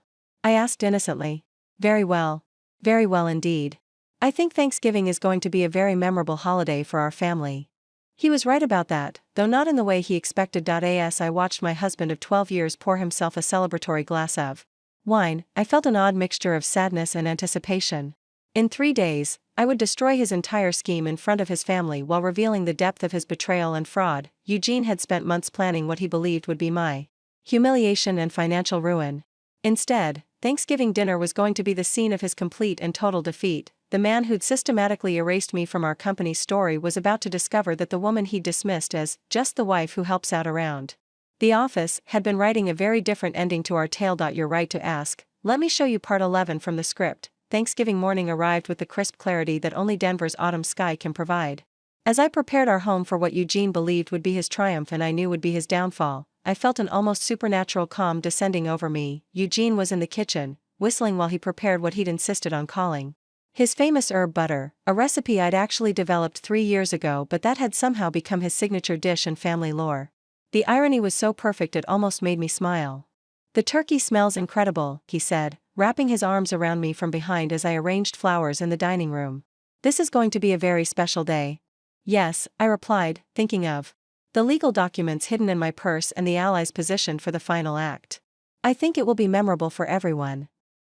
I asked innocently. Very well. Very well indeed. I think Thanksgiving is going to be a very memorable holiday for our family. He was right about that, though not in the way he expected. As I watched my husband of 12 years pour himself a celebratory glass of wine, I felt an odd mixture of sadness and anticipation. In 3 days, I would destroy his entire scheme in front of his family while revealing the depth of his betrayal and fraud. Eugene had spent months planning what he believed would be my humiliation and financial ruin. Instead, Thanksgiving dinner was going to be the scene of his complete and total defeat. the man who'd systematically erased me from our company's story was about to discover that the woman he'd dismissed as just the wife who helps out around the office had been writing a very different ending to our tale. You're right to ask. Let me show you part 11 from the script. Thanksgiving morning arrived with the crisp clarity that only Denver's autumn sky can provide. As I prepared our home for what Eugene believed would be his triumph and I knew would be his downfall, I felt an almost supernatural calm descending over me. Eugene was in the kitchen, whistling while he prepared what he'd insisted on calling his famous herb butter, a recipe I'd actually developed 3 years ago, but that had somehow become his signature dish in family lore. The irony was so perfect it almost made me smile. The turkey smells incredible, he said, wrapping his arms around me from behind as I arranged flowers in the dining room. This is going to be a very special day. Yes, I replied, thinking of the legal documents hidden in my purse and the allies positioned for the final act. I think it will be memorable for everyone.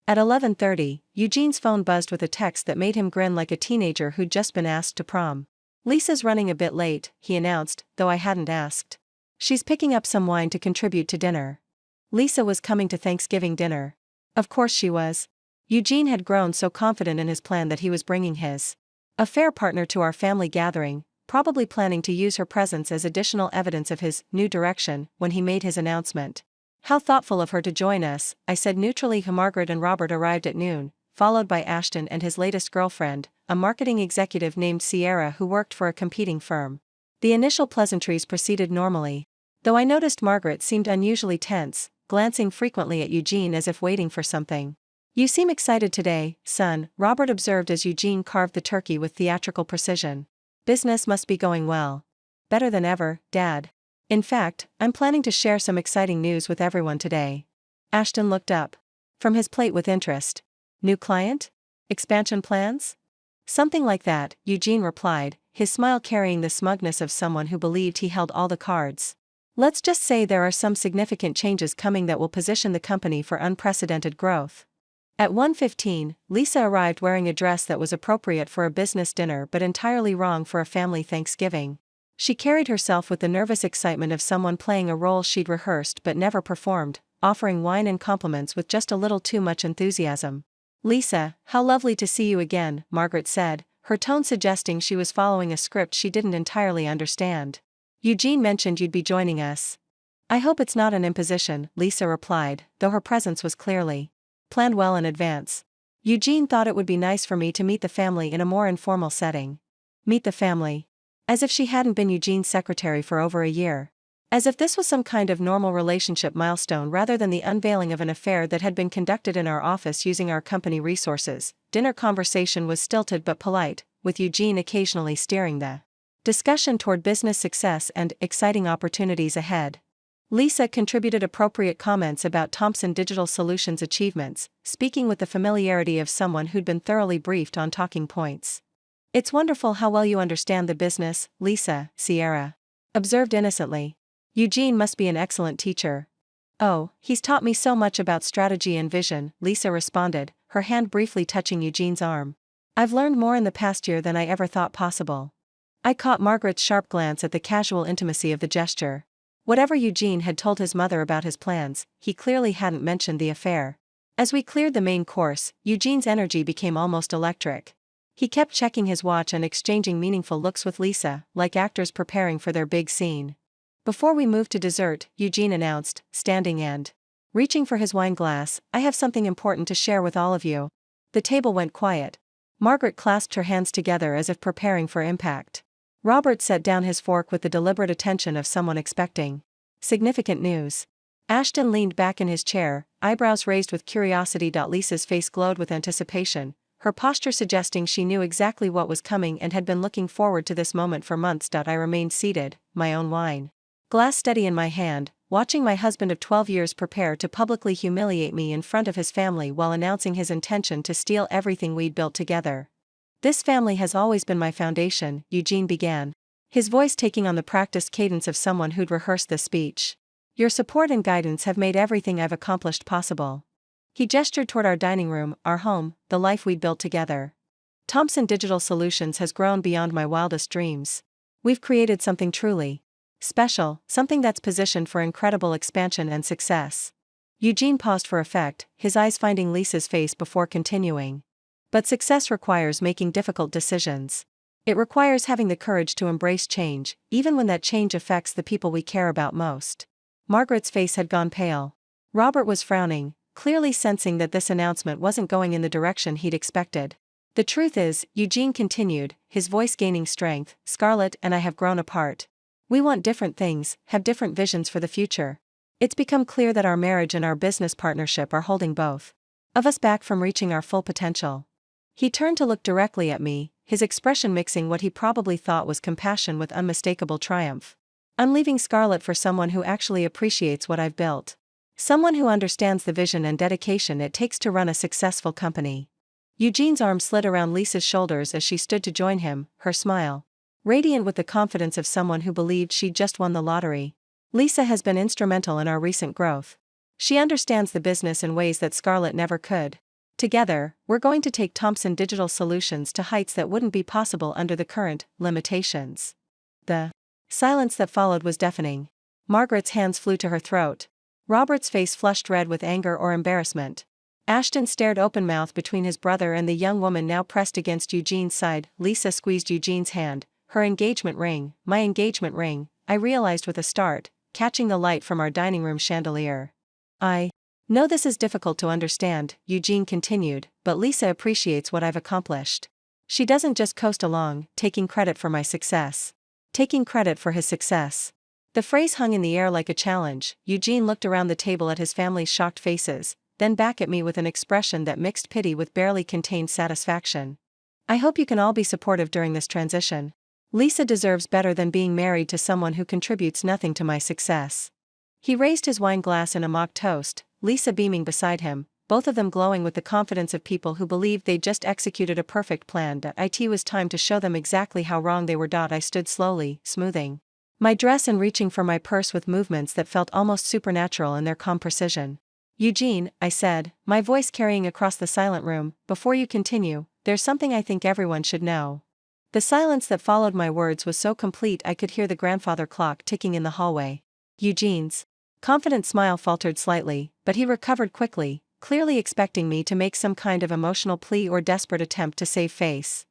At 11:30, Eugene's phone buzzed with a text that made him grin like a teenager who'd just been asked to prom. Lisa's running a bit late, he announced, though I hadn't asked. She's picking up some wine to contribute to dinner. Lisa was coming to Thanksgiving dinner. Of course she was. Eugene had grown so confident in his plan that he was bringing his affair partner to our family gathering, probably planning to use her presence as additional evidence of his new direction when he made his announcement. How thoughtful of her to join us, I said neutrally. Margaret and Robert arrived at noon, followed by Ashton and his latest girlfriend, a marketing executive named Sierra who worked for a competing firm. The initial pleasantries proceeded normally, though I noticed Margaret seemed unusually tense, glancing frequently at Eugene as if waiting for something. You seem excited today, son, Robert observed as Eugene carved the turkey with theatrical precision. Business must be going well. Better than ever, Dad. In fact, I'm planning to share some exciting news with everyone today. Ashton looked up from his plate with interest. New client? Expansion plans? Something like that, Eugene replied, his smile carrying the smugness of someone who believed he held all the cards. Let's just say there are some significant changes coming that will position the company for unprecedented growth. At 1:15, Lisa arrived wearing a dress that was appropriate for a business dinner but entirely wrong for a family Thanksgiving. She carried herself with the nervous excitement of someone playing a role she'd rehearsed but never performed, offering wine and compliments with just a little too much enthusiasm. Lisa, how lovely to see you again, Margaret said, her tone suggesting she was following a script she didn't entirely understand. Eugene mentioned you'd be joining us. I hope it's not an imposition, Lisa replied, though her presence was clearly planned well in advance. Eugene thought it would be nice for me to meet the family in a more informal setting. Meet the family. As if she hadn't been Eugene's secretary for over a year. As if this was some kind of normal relationship milestone rather than the unveiling of an affair that had been conducted in our office using our company resources. Dinner conversation was stilted but polite, with Eugene occasionally steering the discussion toward business success and exciting opportunities ahead. Lisa contributed appropriate comments about Thomson Digital Solutions' achievements, speaking with the familiarity of someone who'd been thoroughly briefed on talking points. It's wonderful how well you understand the business, Lisa, Sierra observed innocently. Eugene must be an excellent teacher. Oh, he's taught me so much about strategy and vision, Lisa responded, her hand briefly touching Eugene's arm. I've learned more in the past year than I ever thought possible. I caught Margaret's sharp glance at the casual intimacy of the gesture. Whatever Eugene had told his mother about his plans, he clearly hadn't mentioned the affair. As we cleared the main course, Eugene's energy became almost electric. He kept checking his watch and exchanging meaningful looks with Lisa, like actors preparing for their big scene. Before we moved to dessert, Eugene announced, standing and reaching for his wine glass, I have something important to share with all of you. The table went quiet. Margaret clasped her hands together as if preparing for impact. Robert set down his fork with the deliberate attention of someone expecting significant news. Ashton leaned back in his chair, eyebrows raised with curiosity. Lisa's face glowed with anticipation, her posture suggesting she knew exactly what was coming and had been looking forward to this moment for months. I remained seated, my own wine glass steady in my hand, watching my husband of 12 years prepare to publicly humiliate me in front of his family while announcing his intention to steal everything we'd built together. This family has always been my foundation, Eugene began, his voice taking on the practiced cadence of someone who'd rehearsed this speech. Your support and guidance have made everything I've accomplished possible. He gestured toward our dining room, our home, the life we'd built together. Thomson Digital Solutions has grown beyond my wildest dreams. We've created something truly special, something that's positioned for incredible expansion and success. Eugene paused for effect, his eyes finding Lisa's face before continuing. But success requires making difficult decisions. It requires having the courage to embrace change, even when that change affects the people we care about most. Margaret's face had gone pale. Robert was frowning, clearly sensing that this announcement wasn't going in the direction he'd expected. The truth is, Eugene continued, his voice gaining strength, Scarlett and I have grown apart. We want different things, have different visions for the future. It's become clear that our marriage and our business partnership are holding both of us back from reaching our full potential. He turned to look directly at me, his expression mixing what he probably thought was compassion with unmistakable triumph. I'm leaving Scarlett for someone who actually appreciates what I've built. Someone who understands the vision and dedication it takes to run a successful company. Eugene's arm slid around Lisa's shoulders as she stood to join him, her smile radiant with the confidence of someone who believed she'd just won the lottery. Lisa has been instrumental in our recent growth. She understands the business in ways that Scarlett never could. Together, we're going to take Thomson Digital Solutions to heights that wouldn't be possible under the current limitations. The silence that followed was deafening. Margaret's hands flew to her throat. Robert's face flushed red with anger or embarrassment. Ashton stared open-mouthed between his brother and the young woman now pressed against Eugene's side. Lisa squeezed Eugene's hand. Her engagement ring, my engagement ring, I realized with a start, catching the light from our dining room chandelier. I know this is difficult to understand, Eugene continued, but Lisa appreciates what I've accomplished. She doesn't just coast along, taking credit for my success. Taking credit for his success. The phrase hung in the air like a challenge. Eugene looked around the table at his family's shocked faces, then back at me with an expression that mixed pity with barely contained satisfaction. I hope you can all be supportive during this transition. Lisa deserves better than being married to someone who contributes nothing to my success. He raised his wine glass in a mock toast, Lisa beaming beside him, both of them glowing with the confidence of people who believed they'd just executed a perfect plan. It was time to show them exactly how wrong they were. I stood slowly, smoothing my dress and reaching for my purse with movements that felt almost supernatural in their calm precision. Eugene, I said, my voice carrying across the silent room, before you continue, there's something I think everyone should know. The silence that followed my words was so complete I could hear the grandfather clock ticking in the hallway. Eugene's confident smile faltered slightly, but he recovered quickly, clearly expecting me to make some kind of emotional plea or desperate attempt to save face.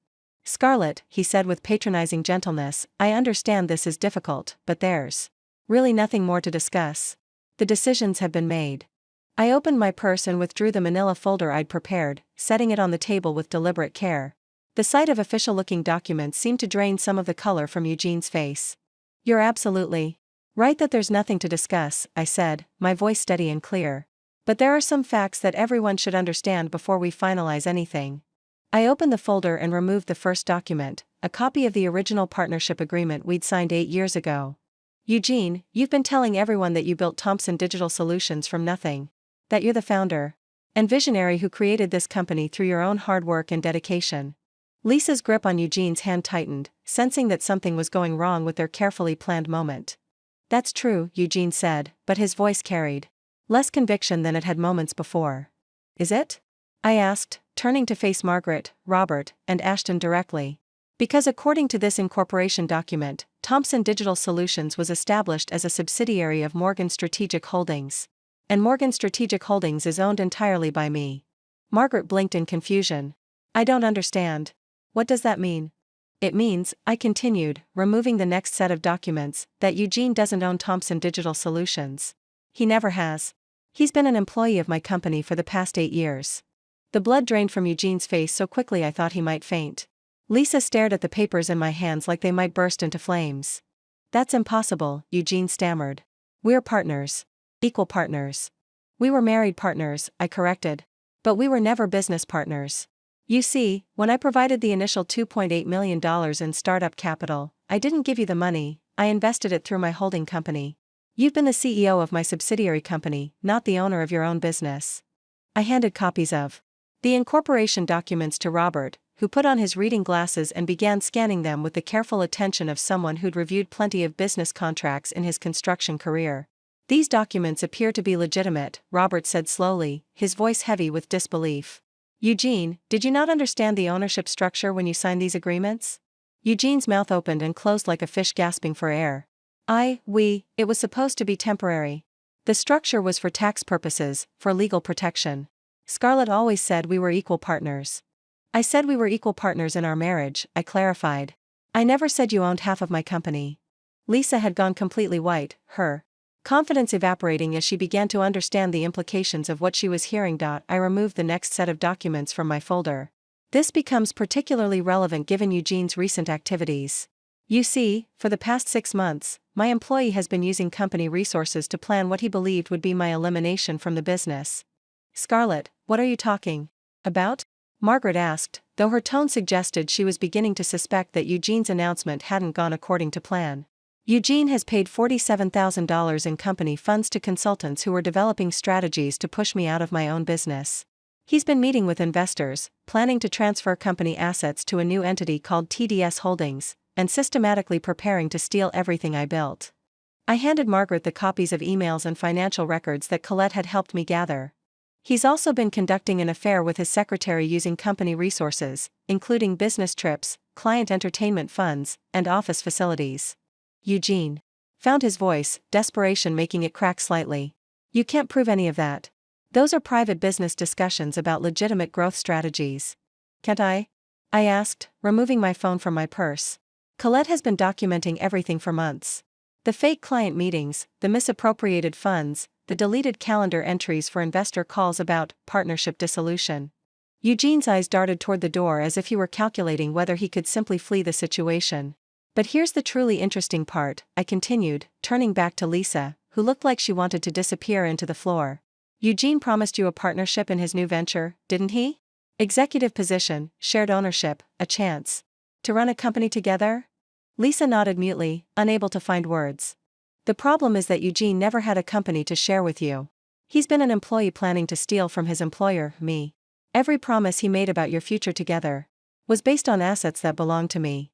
Scarlett, he said with patronizing gentleness, I understand this is difficult, but there's really nothing more to discuss. The decisions have been made. I opened my purse and withdrew the manila folder I'd prepared, setting it on the table with deliberate care. The sight of official-looking documents seemed to drain some of the color from Eugene's face. You're absolutely right that there's nothing to discuss, I said, my voice steady and clear. But there are some facts that everyone should understand before we finalize anything. I opened the folder and removed the first document, a copy of the original partnership agreement we'd signed 8 years ago. Eugene, you've been telling everyone that you built Thomson Digital Solutions from nothing. That you're the founder and visionary who created this company through your own hard work and dedication. Lisa's grip on Eugene's hand tightened, sensing that something was going wrong with their carefully planned moment. That's true, Eugene said, but his voice carried less conviction than it had moments before. Is it? I asked, turning to face Margaret, Robert, and Ashton directly. Because according to this incorporation document, Thomson Digital Solutions was established as a subsidiary of Morgan Strategic Holdings. And Morgan Strategic Holdings is owned entirely by me. Margaret blinked in confusion. I don't understand. What does that mean? It means, I continued, removing the next set of documents, that Eugene doesn't own Thomson Digital Solutions. He never has. He's been an employee of my company for the past 8 years. The blood drained from Eugene's face so quickly I thought he might faint. Lisa stared at the papers in my hands like they might burst into flames. That's impossible, Eugene stammered. We're partners. Equal partners. We were married partners, I corrected. But we were never business partners. You see, when I provided the initial $2.8 million in startup capital, I didn't give you the money, I invested it through my holding company. You've been the CEO of my subsidiary company, not the owner of your own business. I handed copies of the incorporation documents to Robert, who put on his reading glasses and began scanning them with the careful attention of someone who'd reviewed plenty of business contracts in his construction career. These documents appear to be legitimate, Robert said slowly, his voice heavy with disbelief. Eugene, did you not understand the ownership structure when you signed these agreements? Eugene's mouth opened and closed like a fish gasping for air. It was supposed to be temporary. The structure was for tax purposes, for legal protection. Scarlett always said we were equal partners. I said we were equal partners in our marriage, I clarified. I never said you owned half of my company. Lisa had gone completely white, her confidence evaporating as she began to understand the implications of what she was hearing. I removed the next set of documents from my folder. This becomes particularly relevant given Eugene's recent activities. You see, for the past 6 months, my employee has been using company resources to plan what he believed would be my elimination from the business. Scarlett, what are you talking about? Margaret asked, though her tone suggested she was beginning to suspect that Eugene's announcement hadn't gone according to plan. Eugene has paid $47,000 in company funds to consultants who were developing strategies to push me out of my own business. He's been meeting with investors, planning to transfer company assets to a new entity called TDS Holdings, and systematically preparing to steal everything I built. I handed Margaret the copies of emails and financial records that Colette had helped me gather. He's also been conducting an affair with his secretary using company resources, including business trips, client entertainment funds, and office facilities. Eugene found his voice, desperation making it crack slightly. You can't prove any of that. Those are private business discussions about legitimate growth strategies. Can't I? I asked, removing my phone from my purse. Colette has been documenting everything for months. The fake client meetings, the misappropriated funds, the deleted calendar entries for investor calls about partnership dissolution. Eugene's eyes darted toward the door as if he were calculating whether he could simply flee the situation. But here's the truly interesting part, I continued, turning back to Lisa, who looked like she wanted to disappear into the floor. Eugene promised you a partnership in his new venture, didn't he? Executive position, shared ownership, a chance to run a company together? Lisa nodded mutely, unable to find words. The problem is that Eugene never had a company to share with you. He's been an employee planning to steal from his employer, me. Every promise he made about your future together was based on assets that belonged to me.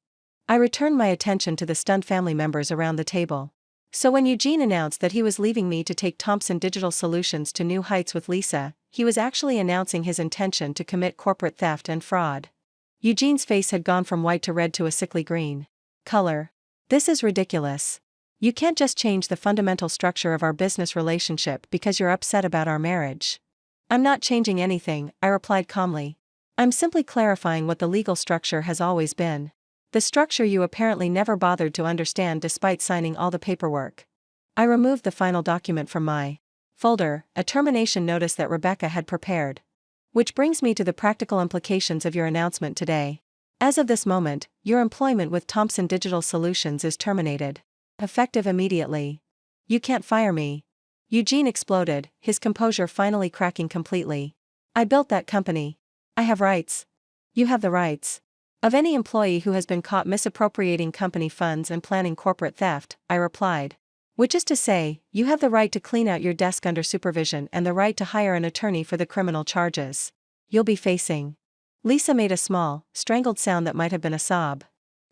I returned my attention to the stunned family members around the table. So when Eugene announced that he was leaving me to take Thompson Digital Solutions to new heights with Lisa, he was actually announcing his intention to commit corporate theft and fraud. Eugene's face had gone from white to red to a sickly green color. This is ridiculous. You can't just change the fundamental structure of our business relationship because you're upset about our marriage. I'm not changing anything, I replied calmly. I'm simply clarifying what the legal structure has always been. The structure you apparently never bothered to understand despite signing all the paperwork. I removed the final document from my folder, a termination notice that Rebecca had prepared. Which brings me to the practical implications of your announcement today. As of this moment, your employment with Thompson Digital Solutions is terminated. Effective immediately. You can't fire me. Eugene exploded, his composure finally cracking completely. I built that company. I have rights. You have the rights of any employee who has been caught misappropriating company funds and planning corporate theft, I replied. Which is to say, you have the right to clean out your desk under supervision and the right to hire an attorney for the criminal charges you'll be facing. Lisa made a small, strangled sound that might have been a sob.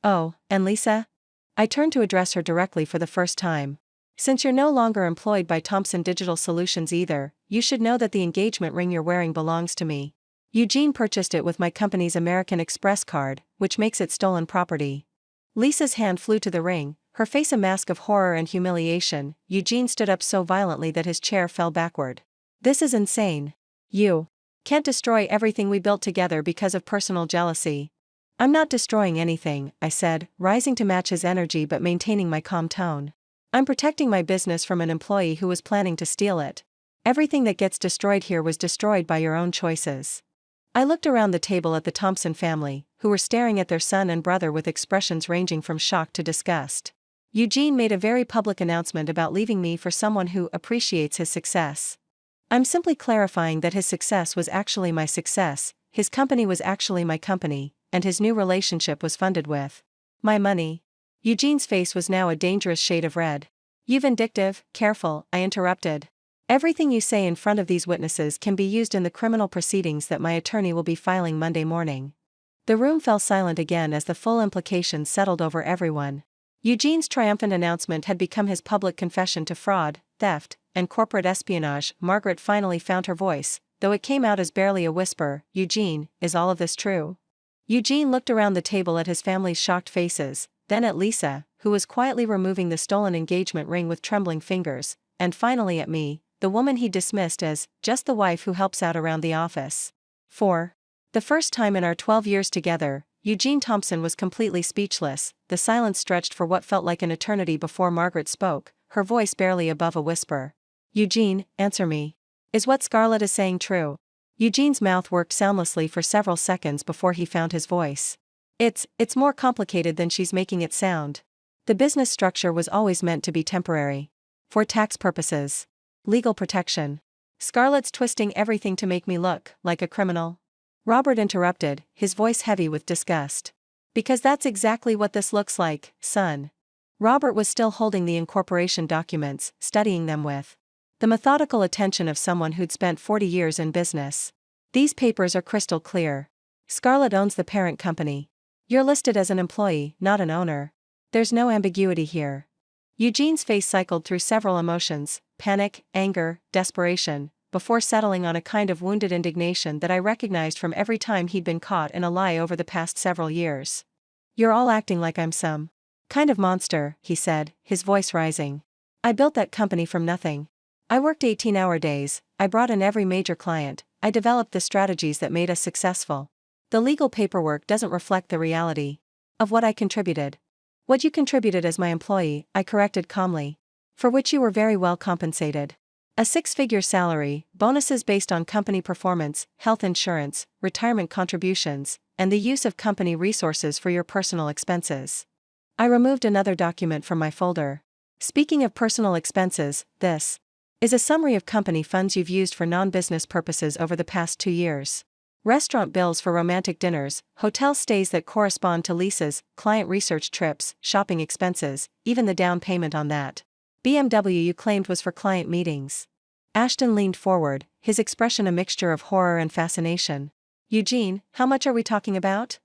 Oh, and Lisa? I turned to address her directly for the first time. Since you're no longer employed by Thompson Digital Solutions either, you should know that the engagement ring you're wearing belongs to me. Eugene purchased it with my company's American Express card, which makes it stolen property. Lisa's hand flew to the ring, her face a mask of horror and humiliation. Eugene stood up so violently that his chair fell backward. This is insane. You can't destroy everything we built together because of personal jealousy. I'm not destroying anything, I said, rising to match his energy but maintaining my calm tone. I'm protecting my business from an employee who was planning to steal it. Everything that gets destroyed here was destroyed by your own choices. I looked around the table at the Thompson family, who were staring at their son and brother with expressions ranging from shock to disgust. Eugene made a very public announcement about leaving me for someone who appreciates his success. I'm simply clarifying that his success was actually my success, his company was actually my company, and his new relationship was funded with my money. Eugene's face was now a dangerous shade of red. You vindictive, careful, I interrupted. Everything you say in front of these witnesses can be used in the criminal proceedings that my attorney will be filing Monday morning. The room fell silent again as the full implications settled over everyone. Eugene's triumphant announcement had become his public confession to fraud, theft, and corporate espionage. Margaret finally found her voice, though it came out as barely a whisper. Eugene, is all of this true? Eugene looked around the table at his family's shocked faces, then at Lisa, who was quietly removing the stolen engagement ring with trembling fingers, and finally at me, the woman he dismissed as just the wife who helps out around the office. 4. The first time in our 12 years together, Eugene Thompson was completely speechless. The silence stretched for what felt like an eternity before Margaret spoke, her voice barely above a whisper. Eugene, answer me. Is what Scarlett is saying true? Eugene's mouth worked soundlessly for several seconds before he found his voice. It's more complicated than she's making it sound. The business structure was always meant to be temporary. For tax purposes. Legal protection. Scarlett's twisting everything to make me look like a criminal. Robert interrupted, his voice heavy with disgust. Because that's exactly what this looks like, son. Robert was still holding the incorporation documents, studying them with the methodical attention of someone who'd spent 40 years in business. These papers are crystal clear. Scarlett owns the parent company. You're listed as an employee, not an owner. There's no ambiguity here. Eugene's face cycled through several emotions, panic, anger, desperation, before settling on a kind of wounded indignation that I recognized from every time he'd been caught in a lie over the past several years. You're all acting like I'm some kind of monster, he said, his voice rising. I built that company from nothing. I worked 18-hour days, I brought in every major client, I developed the strategies that made us successful. The legal paperwork doesn't reflect the reality of what I contributed. What you contributed as my employee, I corrected calmly. For which you were very well compensated. A 6-figure salary, bonuses based on company performance, health insurance, retirement contributions, and the use of company resources for your personal expenses. I removed another document from my folder. Speaking of personal expenses, this is a summary of company funds you've used for non-business purposes over the past 2 years. Restaurant bills for romantic dinners, hotel stays that correspond to leases, client research trips, shopping expenses, even the down payment on that BMW you claimed was for client meetings. Ashton leaned forward, his expression a mixture of horror and fascination. Eugene, how much are we talking about?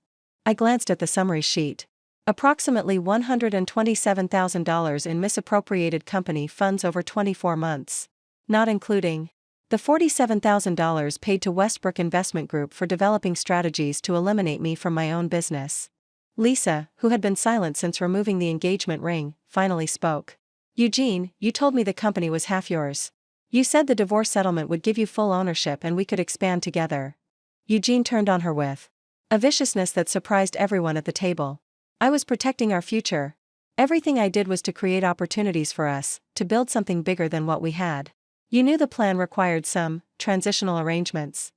I glanced at the summary sheet. Approximately $127,000 in misappropriated company funds over 24 months. Not including the $47,000 paid to Westbrook Investment Group for developing strategies to eliminate me from my own business. Lisa, who had been silent since removing the engagement ring, finally spoke. Eugene, you told me the company was half yours. You said the divorce settlement would give you full ownership and we could expand together. Eugene turned on her with a viciousness that surprised everyone at the table. I was protecting our future. Everything I did was to create opportunities for us, to build something bigger than what we had. You knew the plan required some transitional arrangements.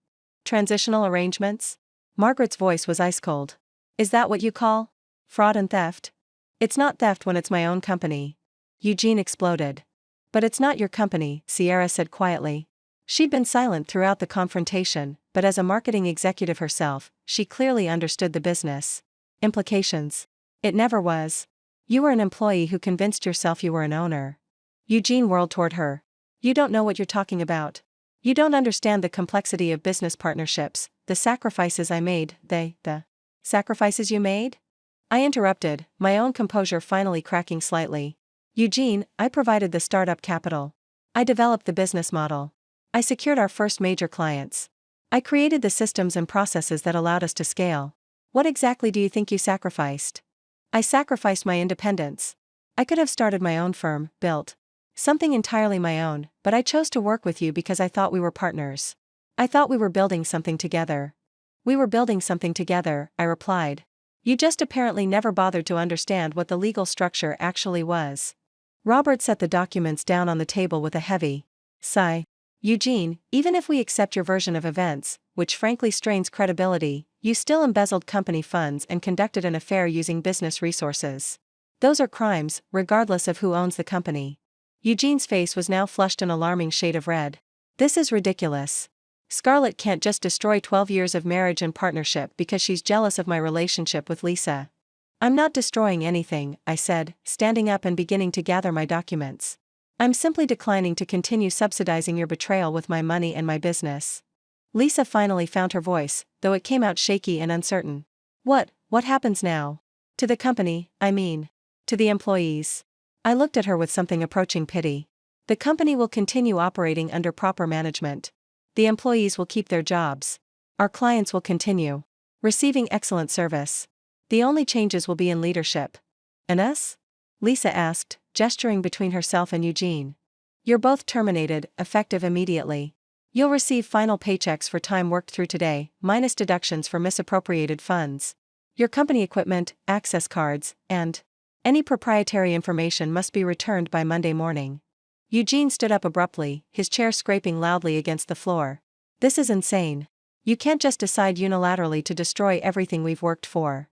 Transitional arrangements? Margaret's voice was ice cold. Is that what you call fraud and theft? It's not theft when it's my own company. Eugene exploded. But it's not your company, Sierra said quietly. She'd been silent throughout the confrontation, but as a marketing executive herself, she clearly understood the business implications. It never was. You were an employee who convinced yourself you were an owner. Eugene whirled toward her. You don't know what you're talking about. You don't understand the complexity of business partnerships, the sacrifices I made, the sacrifices you made? I interrupted, my own composure finally cracking slightly. Eugene, I provided the startup capital. I developed the business model. I secured our first major clients. I created the systems and processes that allowed us to scale. What exactly do you think you sacrificed? I sacrificed my independence. I could have started my own firm, built something entirely my own, but I chose to work with you because I thought we were partners. I thought we were building something together. We were building something together, I replied. You just apparently never bothered to understand what the legal structure actually was. Robert set the documents down on the table with a heavy sigh. Eugene, even if we accept your version of events, which frankly strains credibility, you still embezzled company funds and conducted an affair using business resources. Those are crimes, regardless of who owns the company. Eugene's face was now flushed an alarming shade of red. This is ridiculous. Scarlett can't just destroy 12 years of marriage and partnership because she's jealous of my relationship with Lisa. I'm not destroying anything, I said, standing up and beginning to gather my documents. I'm simply declining to continue subsidizing your betrayal with my money and my business. Lisa finally found her voice, though it came out shaky and uncertain. What happens now? To the company, I mean. To the employees. I looked at her with something approaching pity. The company will continue operating under proper management. The employees will keep their jobs. Our clients will continue receiving excellent service. The only changes will be in leadership. And us? Lisa asked, gesturing between herself and Eugene. You're both terminated, effective immediately. You'll receive final paychecks for time worked through today, minus deductions for misappropriated funds. Your company equipment, access cards, and any proprietary information must be returned by Monday morning. Eugene stood up abruptly, his chair scraping loudly against the floor. This is insane. You can't just decide unilaterally to destroy everything we've worked for.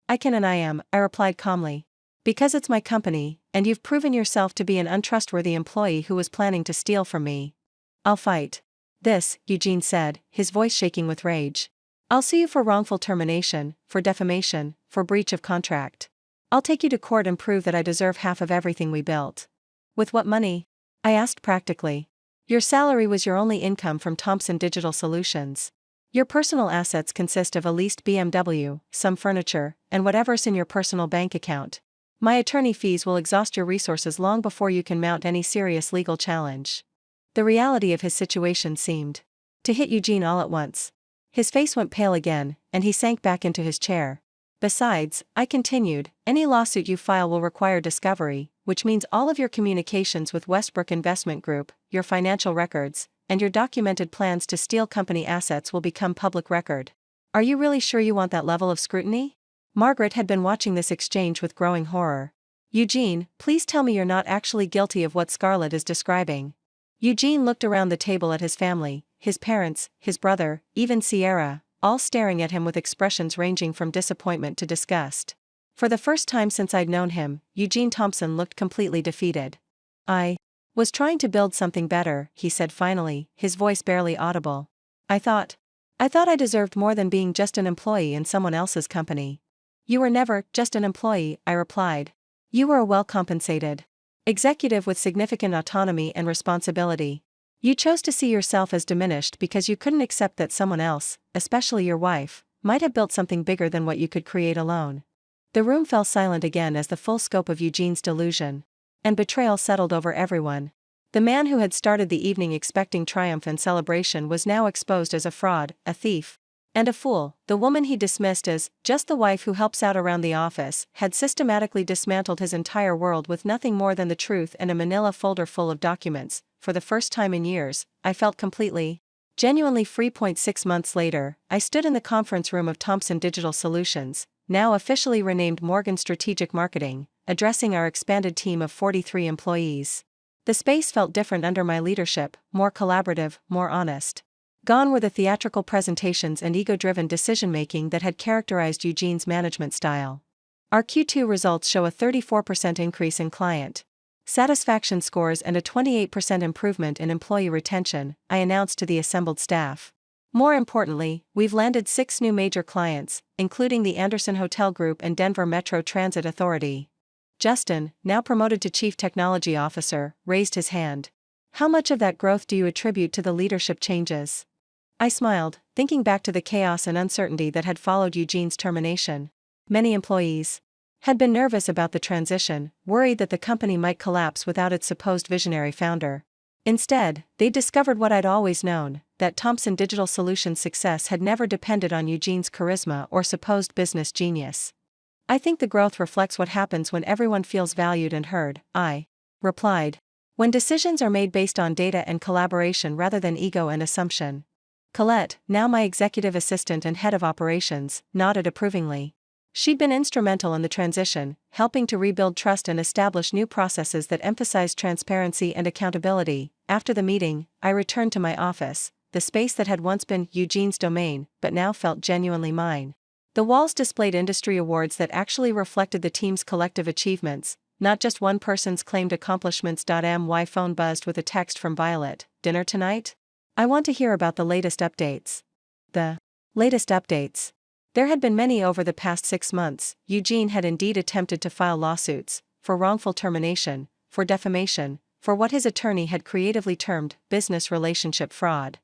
I can and I am, I replied calmly. Because it's my company, and you've proven yourself to be an untrustworthy employee who was planning to steal from me. I'll fight this, Eugene said, his voice shaking with rage. I'll sue you for wrongful termination, for defamation, for breach of contract. I'll take you to court and prove that I deserve half of everything we built. With what money? I asked practically. Your salary was your only income from Thomson Digital Solutions. Your personal assets consist of a leased BMW, some furniture, and whatever's in your personal bank account. My attorney fees will exhaust your resources long before you can mount any serious legal challenge. The reality of his situation seemed to hit Eugene all at once. His face went pale again, and he sank back into his chair. Besides, I continued, any lawsuit you file will require discovery, which means all of your communications with Westbrook Investment Group, your financial records, and your documented plans to steal company assets will become public record. Are you really sure you want that level of scrutiny? Margaret had been watching this exchange with growing horror. Eugene, please tell me you're not actually guilty of what Scarlett is describing. Eugene looked around the table at his family, his parents, his brother, even Sierra, all staring at him with expressions ranging from disappointment to disgust. For the first time since I'd known him, Eugene Thompson looked completely defeated. I was trying to build something better, he said finally, his voice barely audible. I thought I deserved more than being just an employee in someone else's company. You were never just an employee, I replied. You were a well-compensated executive with significant autonomy and responsibility. You chose to see yourself as diminished because you couldn't accept that someone else, especially your wife, might have built something bigger than what you could create alone. The room fell silent again as the full scope of Eugene's delusion and betrayal settled over everyone. The man who had started the evening expecting triumph and celebration was now exposed as a fraud, a thief, and a fool. The woman he dismissed as just the wife who helps out around the office had systematically dismantled his entire world with nothing more than the truth and a manila folder full of documents. For the first time in years, I felt completely, genuinely free. 6 months later, I stood in the conference room of Thomson Digital Solutions, now officially renamed Morgan Strategic Marketing, addressing our expanded team of 43 employees. The space felt different under my leadership, more collaborative, more honest. Gone were the theatrical presentations and ego-driven decision-making that had characterized Eugene's management style. Our Q2 results show a 34% increase in client satisfaction scores and a 28% improvement in employee retention, I announced to the assembled staff. More importantly, we've landed 6 new major clients, including the Anderson Hotel Group and Denver Metro Transit Authority. Justin, now promoted to Chief Technology Officer, raised his hand. How much of that growth do you attribute to the leadership changes? I smiled, thinking back to the chaos and uncertainty that had followed Eugene's termination. Many employees had been nervous about the transition, worried that the company might collapse without its supposed visionary founder. Instead, they discovered what I'd always known, that Thomson Digital Solutions' success had never depended on Eugene's charisma or supposed business genius. I think the growth reflects what happens when everyone feels valued and heard, I replied. When decisions are made based on data and collaboration rather than ego and assumption. Colette, now my executive assistant and head of operations, nodded approvingly. She'd been instrumental in the transition, helping to rebuild trust and establish new processes that emphasized transparency and accountability. After the meeting, I returned to my office, the space that had once been Eugene's domain, but now felt genuinely mine. The walls displayed industry awards that actually reflected the team's collective achievements, not just one person's claimed accomplishments. My phone buzzed with a text from Violet. Dinner tonight? I want to hear about the latest updates. The latest updates. There had been many over the past 6 months. Eugene had indeed attempted to file lawsuits, for wrongful termination, for defamation, for what his attorney had creatively termed business relationship fraud.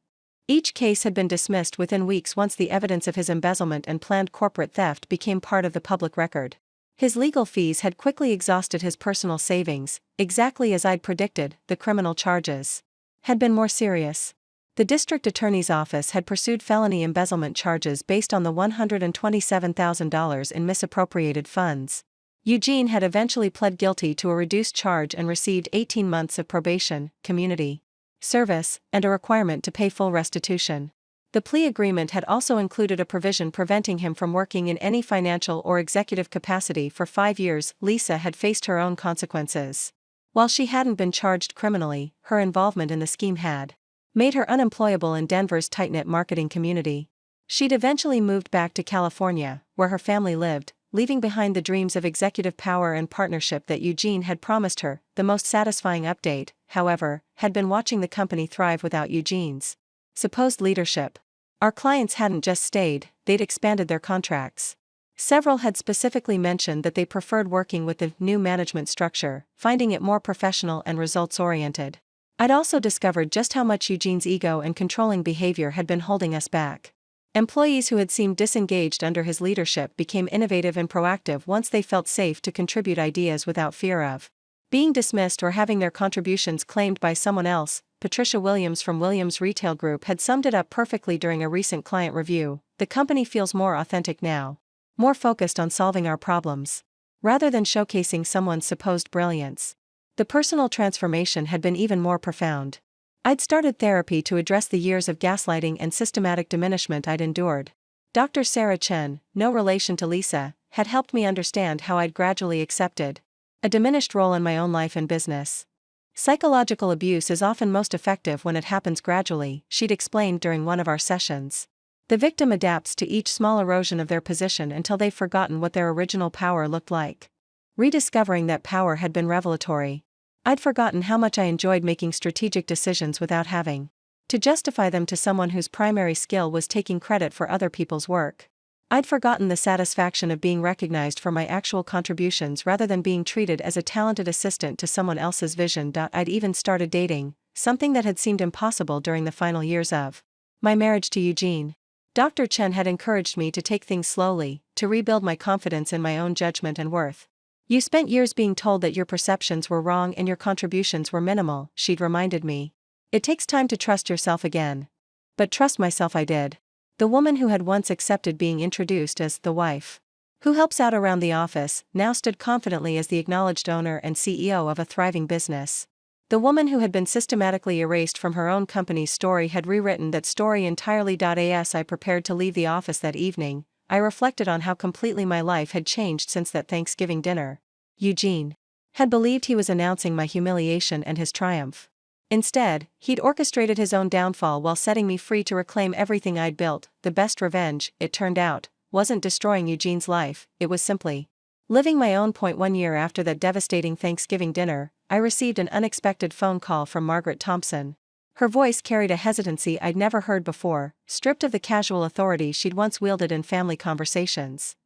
Each case had been dismissed within weeks once the evidence of his embezzlement and planned corporate theft became part of the public record. His legal fees had quickly exhausted his personal savings. Exactly as I'd predicted, the criminal charges had been more serious. The district attorney's office had pursued felony embezzlement charges based on the $127,000 in misappropriated funds. Eugene had eventually pled guilty to a reduced charge and received 18 months of probation, community service, and a requirement to pay full restitution. The plea agreement had also included a provision preventing him from working in any financial or executive capacity for 5 years. Lisa had faced her own consequences. While she hadn't been charged criminally, her involvement in the scheme had made her unemployable in Denver's tight-knit marketing community. She'd eventually moved back to California, where her family lived, leaving behind the dreams of executive power and partnership that Eugene had promised her. The most satisfying update, however, had been watching the company thrive without Eugene's supposed leadership. Our clients hadn't just stayed, they'd expanded their contracts. Several had specifically mentioned that they preferred working with the new management structure, finding it more professional and results-oriented. I'd also discovered just how much Eugene's ego and controlling behavior had been holding us back. Employees who had seemed disengaged under his leadership became innovative and proactive once they felt safe to contribute ideas without fear of being dismissed or having their contributions claimed by someone else. Patricia Williams from Williams Retail Group had summed it up perfectly during a recent client review. The company feels more authentic now, more focused on solving our problems, rather than showcasing someone's supposed brilliance. The personal transformation had been even more profound. I'd started therapy to address the years of gaslighting and systematic diminishment I'd endured. Dr. Sarah Chen, no relation to Lisa, had helped me understand how I'd gradually accepted a diminished role in my own life and business. Psychological abuse is often most effective when it happens gradually, she'd explained during one of our sessions. The victim adapts to each small erosion of their position until they've forgotten what their original power looked like. Rediscovering that power had been revelatory. I'd forgotten how much I enjoyed making strategic decisions without having to justify them to someone whose primary skill was taking credit for other people's work. I'd forgotten the satisfaction of being recognized for my actual contributions rather than being treated as a talented assistant to someone else's vision. I'd even started dating, something that had seemed impossible during the final years of my marriage to Eugene. Dr. Chen had encouraged me to take things slowly, to rebuild my confidence in my own judgment and worth. You spent years being told that your perceptions were wrong and your contributions were minimal, she'd reminded me. It takes time to trust yourself again. But trust myself I did. The woman who had once accepted being introduced as the wife who helps out around the office now stood confidently as the acknowledged owner and CEO of a thriving business. The woman who had been systematically erased from her own company's story had rewritten that story entirely. As I prepared to leave the office that evening, I reflected on how completely my life had changed since that Thanksgiving dinner. Eugene had believed he was announcing my humiliation and his triumph. Instead, he'd orchestrated his own downfall while setting me free to reclaim everything I'd built. The best revenge, it turned out, wasn't destroying Eugene's life, it was simply living my own. 1 year after that devastating Thanksgiving dinner, I received an unexpected phone call from Margaret Thompson. Her voice carried a hesitancy I'd never heard before, stripped of the casual authority she'd once wielded in family conversations.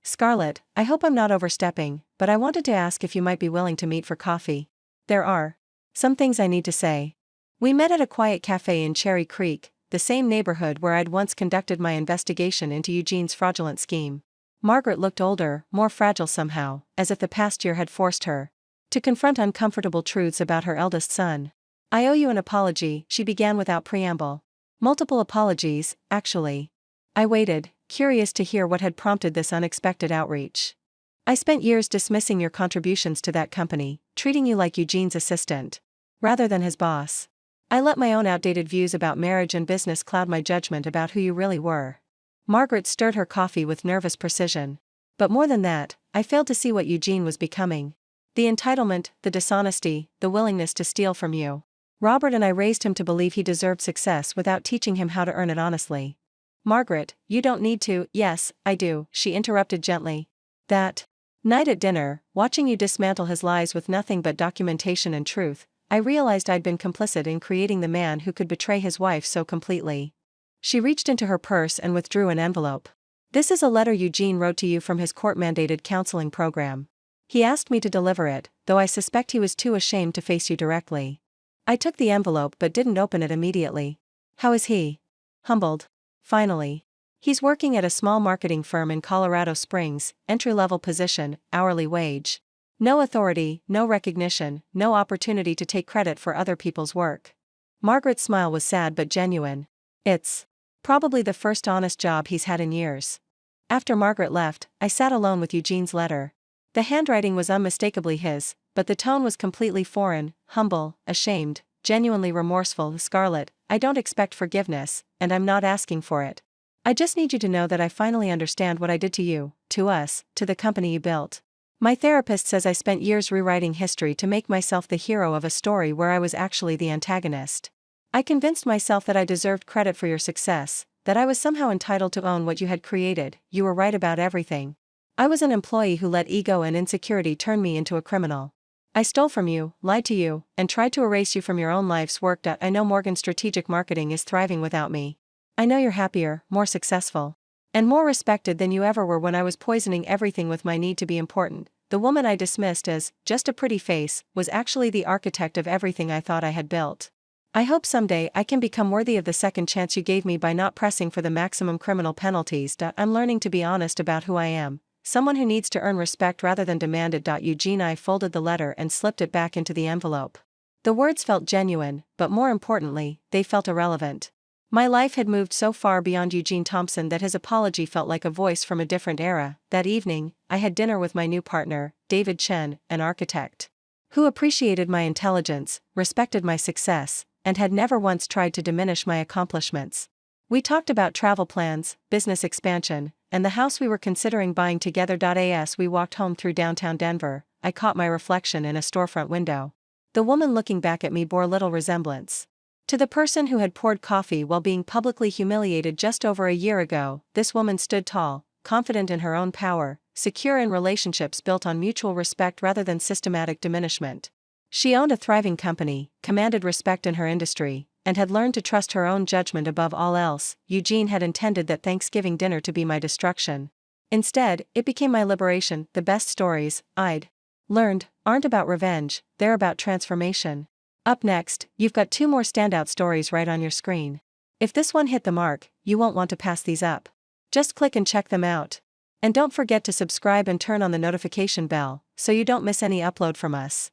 Scarlett, I hope I'm not overstepping, but I wanted to ask if you might be willing to meet for coffee. There are some things I need to say. We met at a quiet cafe in Cherry Creek, the same neighborhood where I'd once conducted my investigation into Eugene's fraudulent scheme. Margaret looked older, more fragile somehow, as if the past year had forced her to confront uncomfortable truths about her eldest son. I owe you an apology, she began without preamble. Multiple apologies, actually. I waited, curious to hear what had prompted this unexpected outreach. I spent years dismissing your contributions to that company, treating you like Eugene's assistant rather than his boss. I let my own outdated views about marriage and business cloud my judgment about who you really were. Margaret stirred her coffee with nervous precision. But more than that, I failed to see what Eugene was becoming. The entitlement, the dishonesty, the willingness to steal from you. Robert and I raised him to believe he deserved success without teaching him how to earn it honestly. Margaret, you don't need to. Yes, I do, she interrupted gently. That night at dinner, watching you dismantle his lies with nothing but documentation and truth, I realized I'd been complicit in creating the man who could betray his wife so completely. She reached into her purse and withdrew an envelope. This is a letter Eugene wrote to you from his court-mandated counseling program. He asked me to deliver it, though I suspect he was too ashamed to face you directly. I took the envelope but didn't open it immediately. How is he? Humbled. Finally. He's working at a small marketing firm in Colorado Springs, entry-level position, hourly wage. No authority, no recognition, no opportunity to take credit for other people's work. Margaret's smile was sad but genuine. It's probably the first honest job he's had in years. After Margaret left, I sat alone with Eugene's letter. The handwriting was unmistakably his, but the tone was completely foreign, humble, ashamed, genuinely remorseful. Scarlett, I don't expect forgiveness, and I'm not asking for it. I just need you to know that I finally understand what I did to you, to us, to the company you built. My therapist says I spent years rewriting history to make myself the hero of a story where I was actually the antagonist. I convinced myself that I deserved credit for your success, that I was somehow entitled to own what you had created. You were right about everything. I was an employee who let ego and insecurity turn me into a criminal. I stole from you, lied to you, and tried to erase you from your own life's work. I know Morgan Strategic Marketing is thriving without me. I know you're happier, more successful, and more respected than you ever were when I was poisoning everything with my need to be important. The woman I dismissed as just a pretty face was actually the architect of everything I thought I had built. I hope someday I can become worthy of the second chance you gave me by not pressing for the maximum criminal penalties. I'm learning to be honest about who I am, someone who needs to earn respect rather than demand it. Eugene. I folded the letter and slipped it back into the envelope. The words felt genuine, but more importantly, they felt irrelevant. My life had moved so far beyond Eugene Thompson that his apology felt like a voice from a different era. That evening, I had dinner with my new partner, David Chen, an architect, who appreciated my intelligence, respected my success, and had never once tried to diminish my accomplishments. We talked about travel plans, business expansion, and the house we were considering buying together. As we walked home through downtown Denver, I caught my reflection in a storefront window. The woman looking back at me bore little resemblance to the person who had poured coffee while being publicly humiliated just over a year ago. This woman stood tall, confident in her own power, secure in relationships built on mutual respect rather than systematic diminishment. She owned a thriving company, commanded respect in her industry, and had learned to trust her own judgment above all else. Eugene had intended that Thanksgiving dinner to be my destruction. Instead, it became my liberation. The best stories I'd learned aren't about revenge, they're about transformation. Up next, you've got 2 more standout stories right on your screen. If this one hit the mark, you won't want to pass these up. Just click and check them out. And don't forget to subscribe and turn on the notification bell, so you don't miss any upload from us.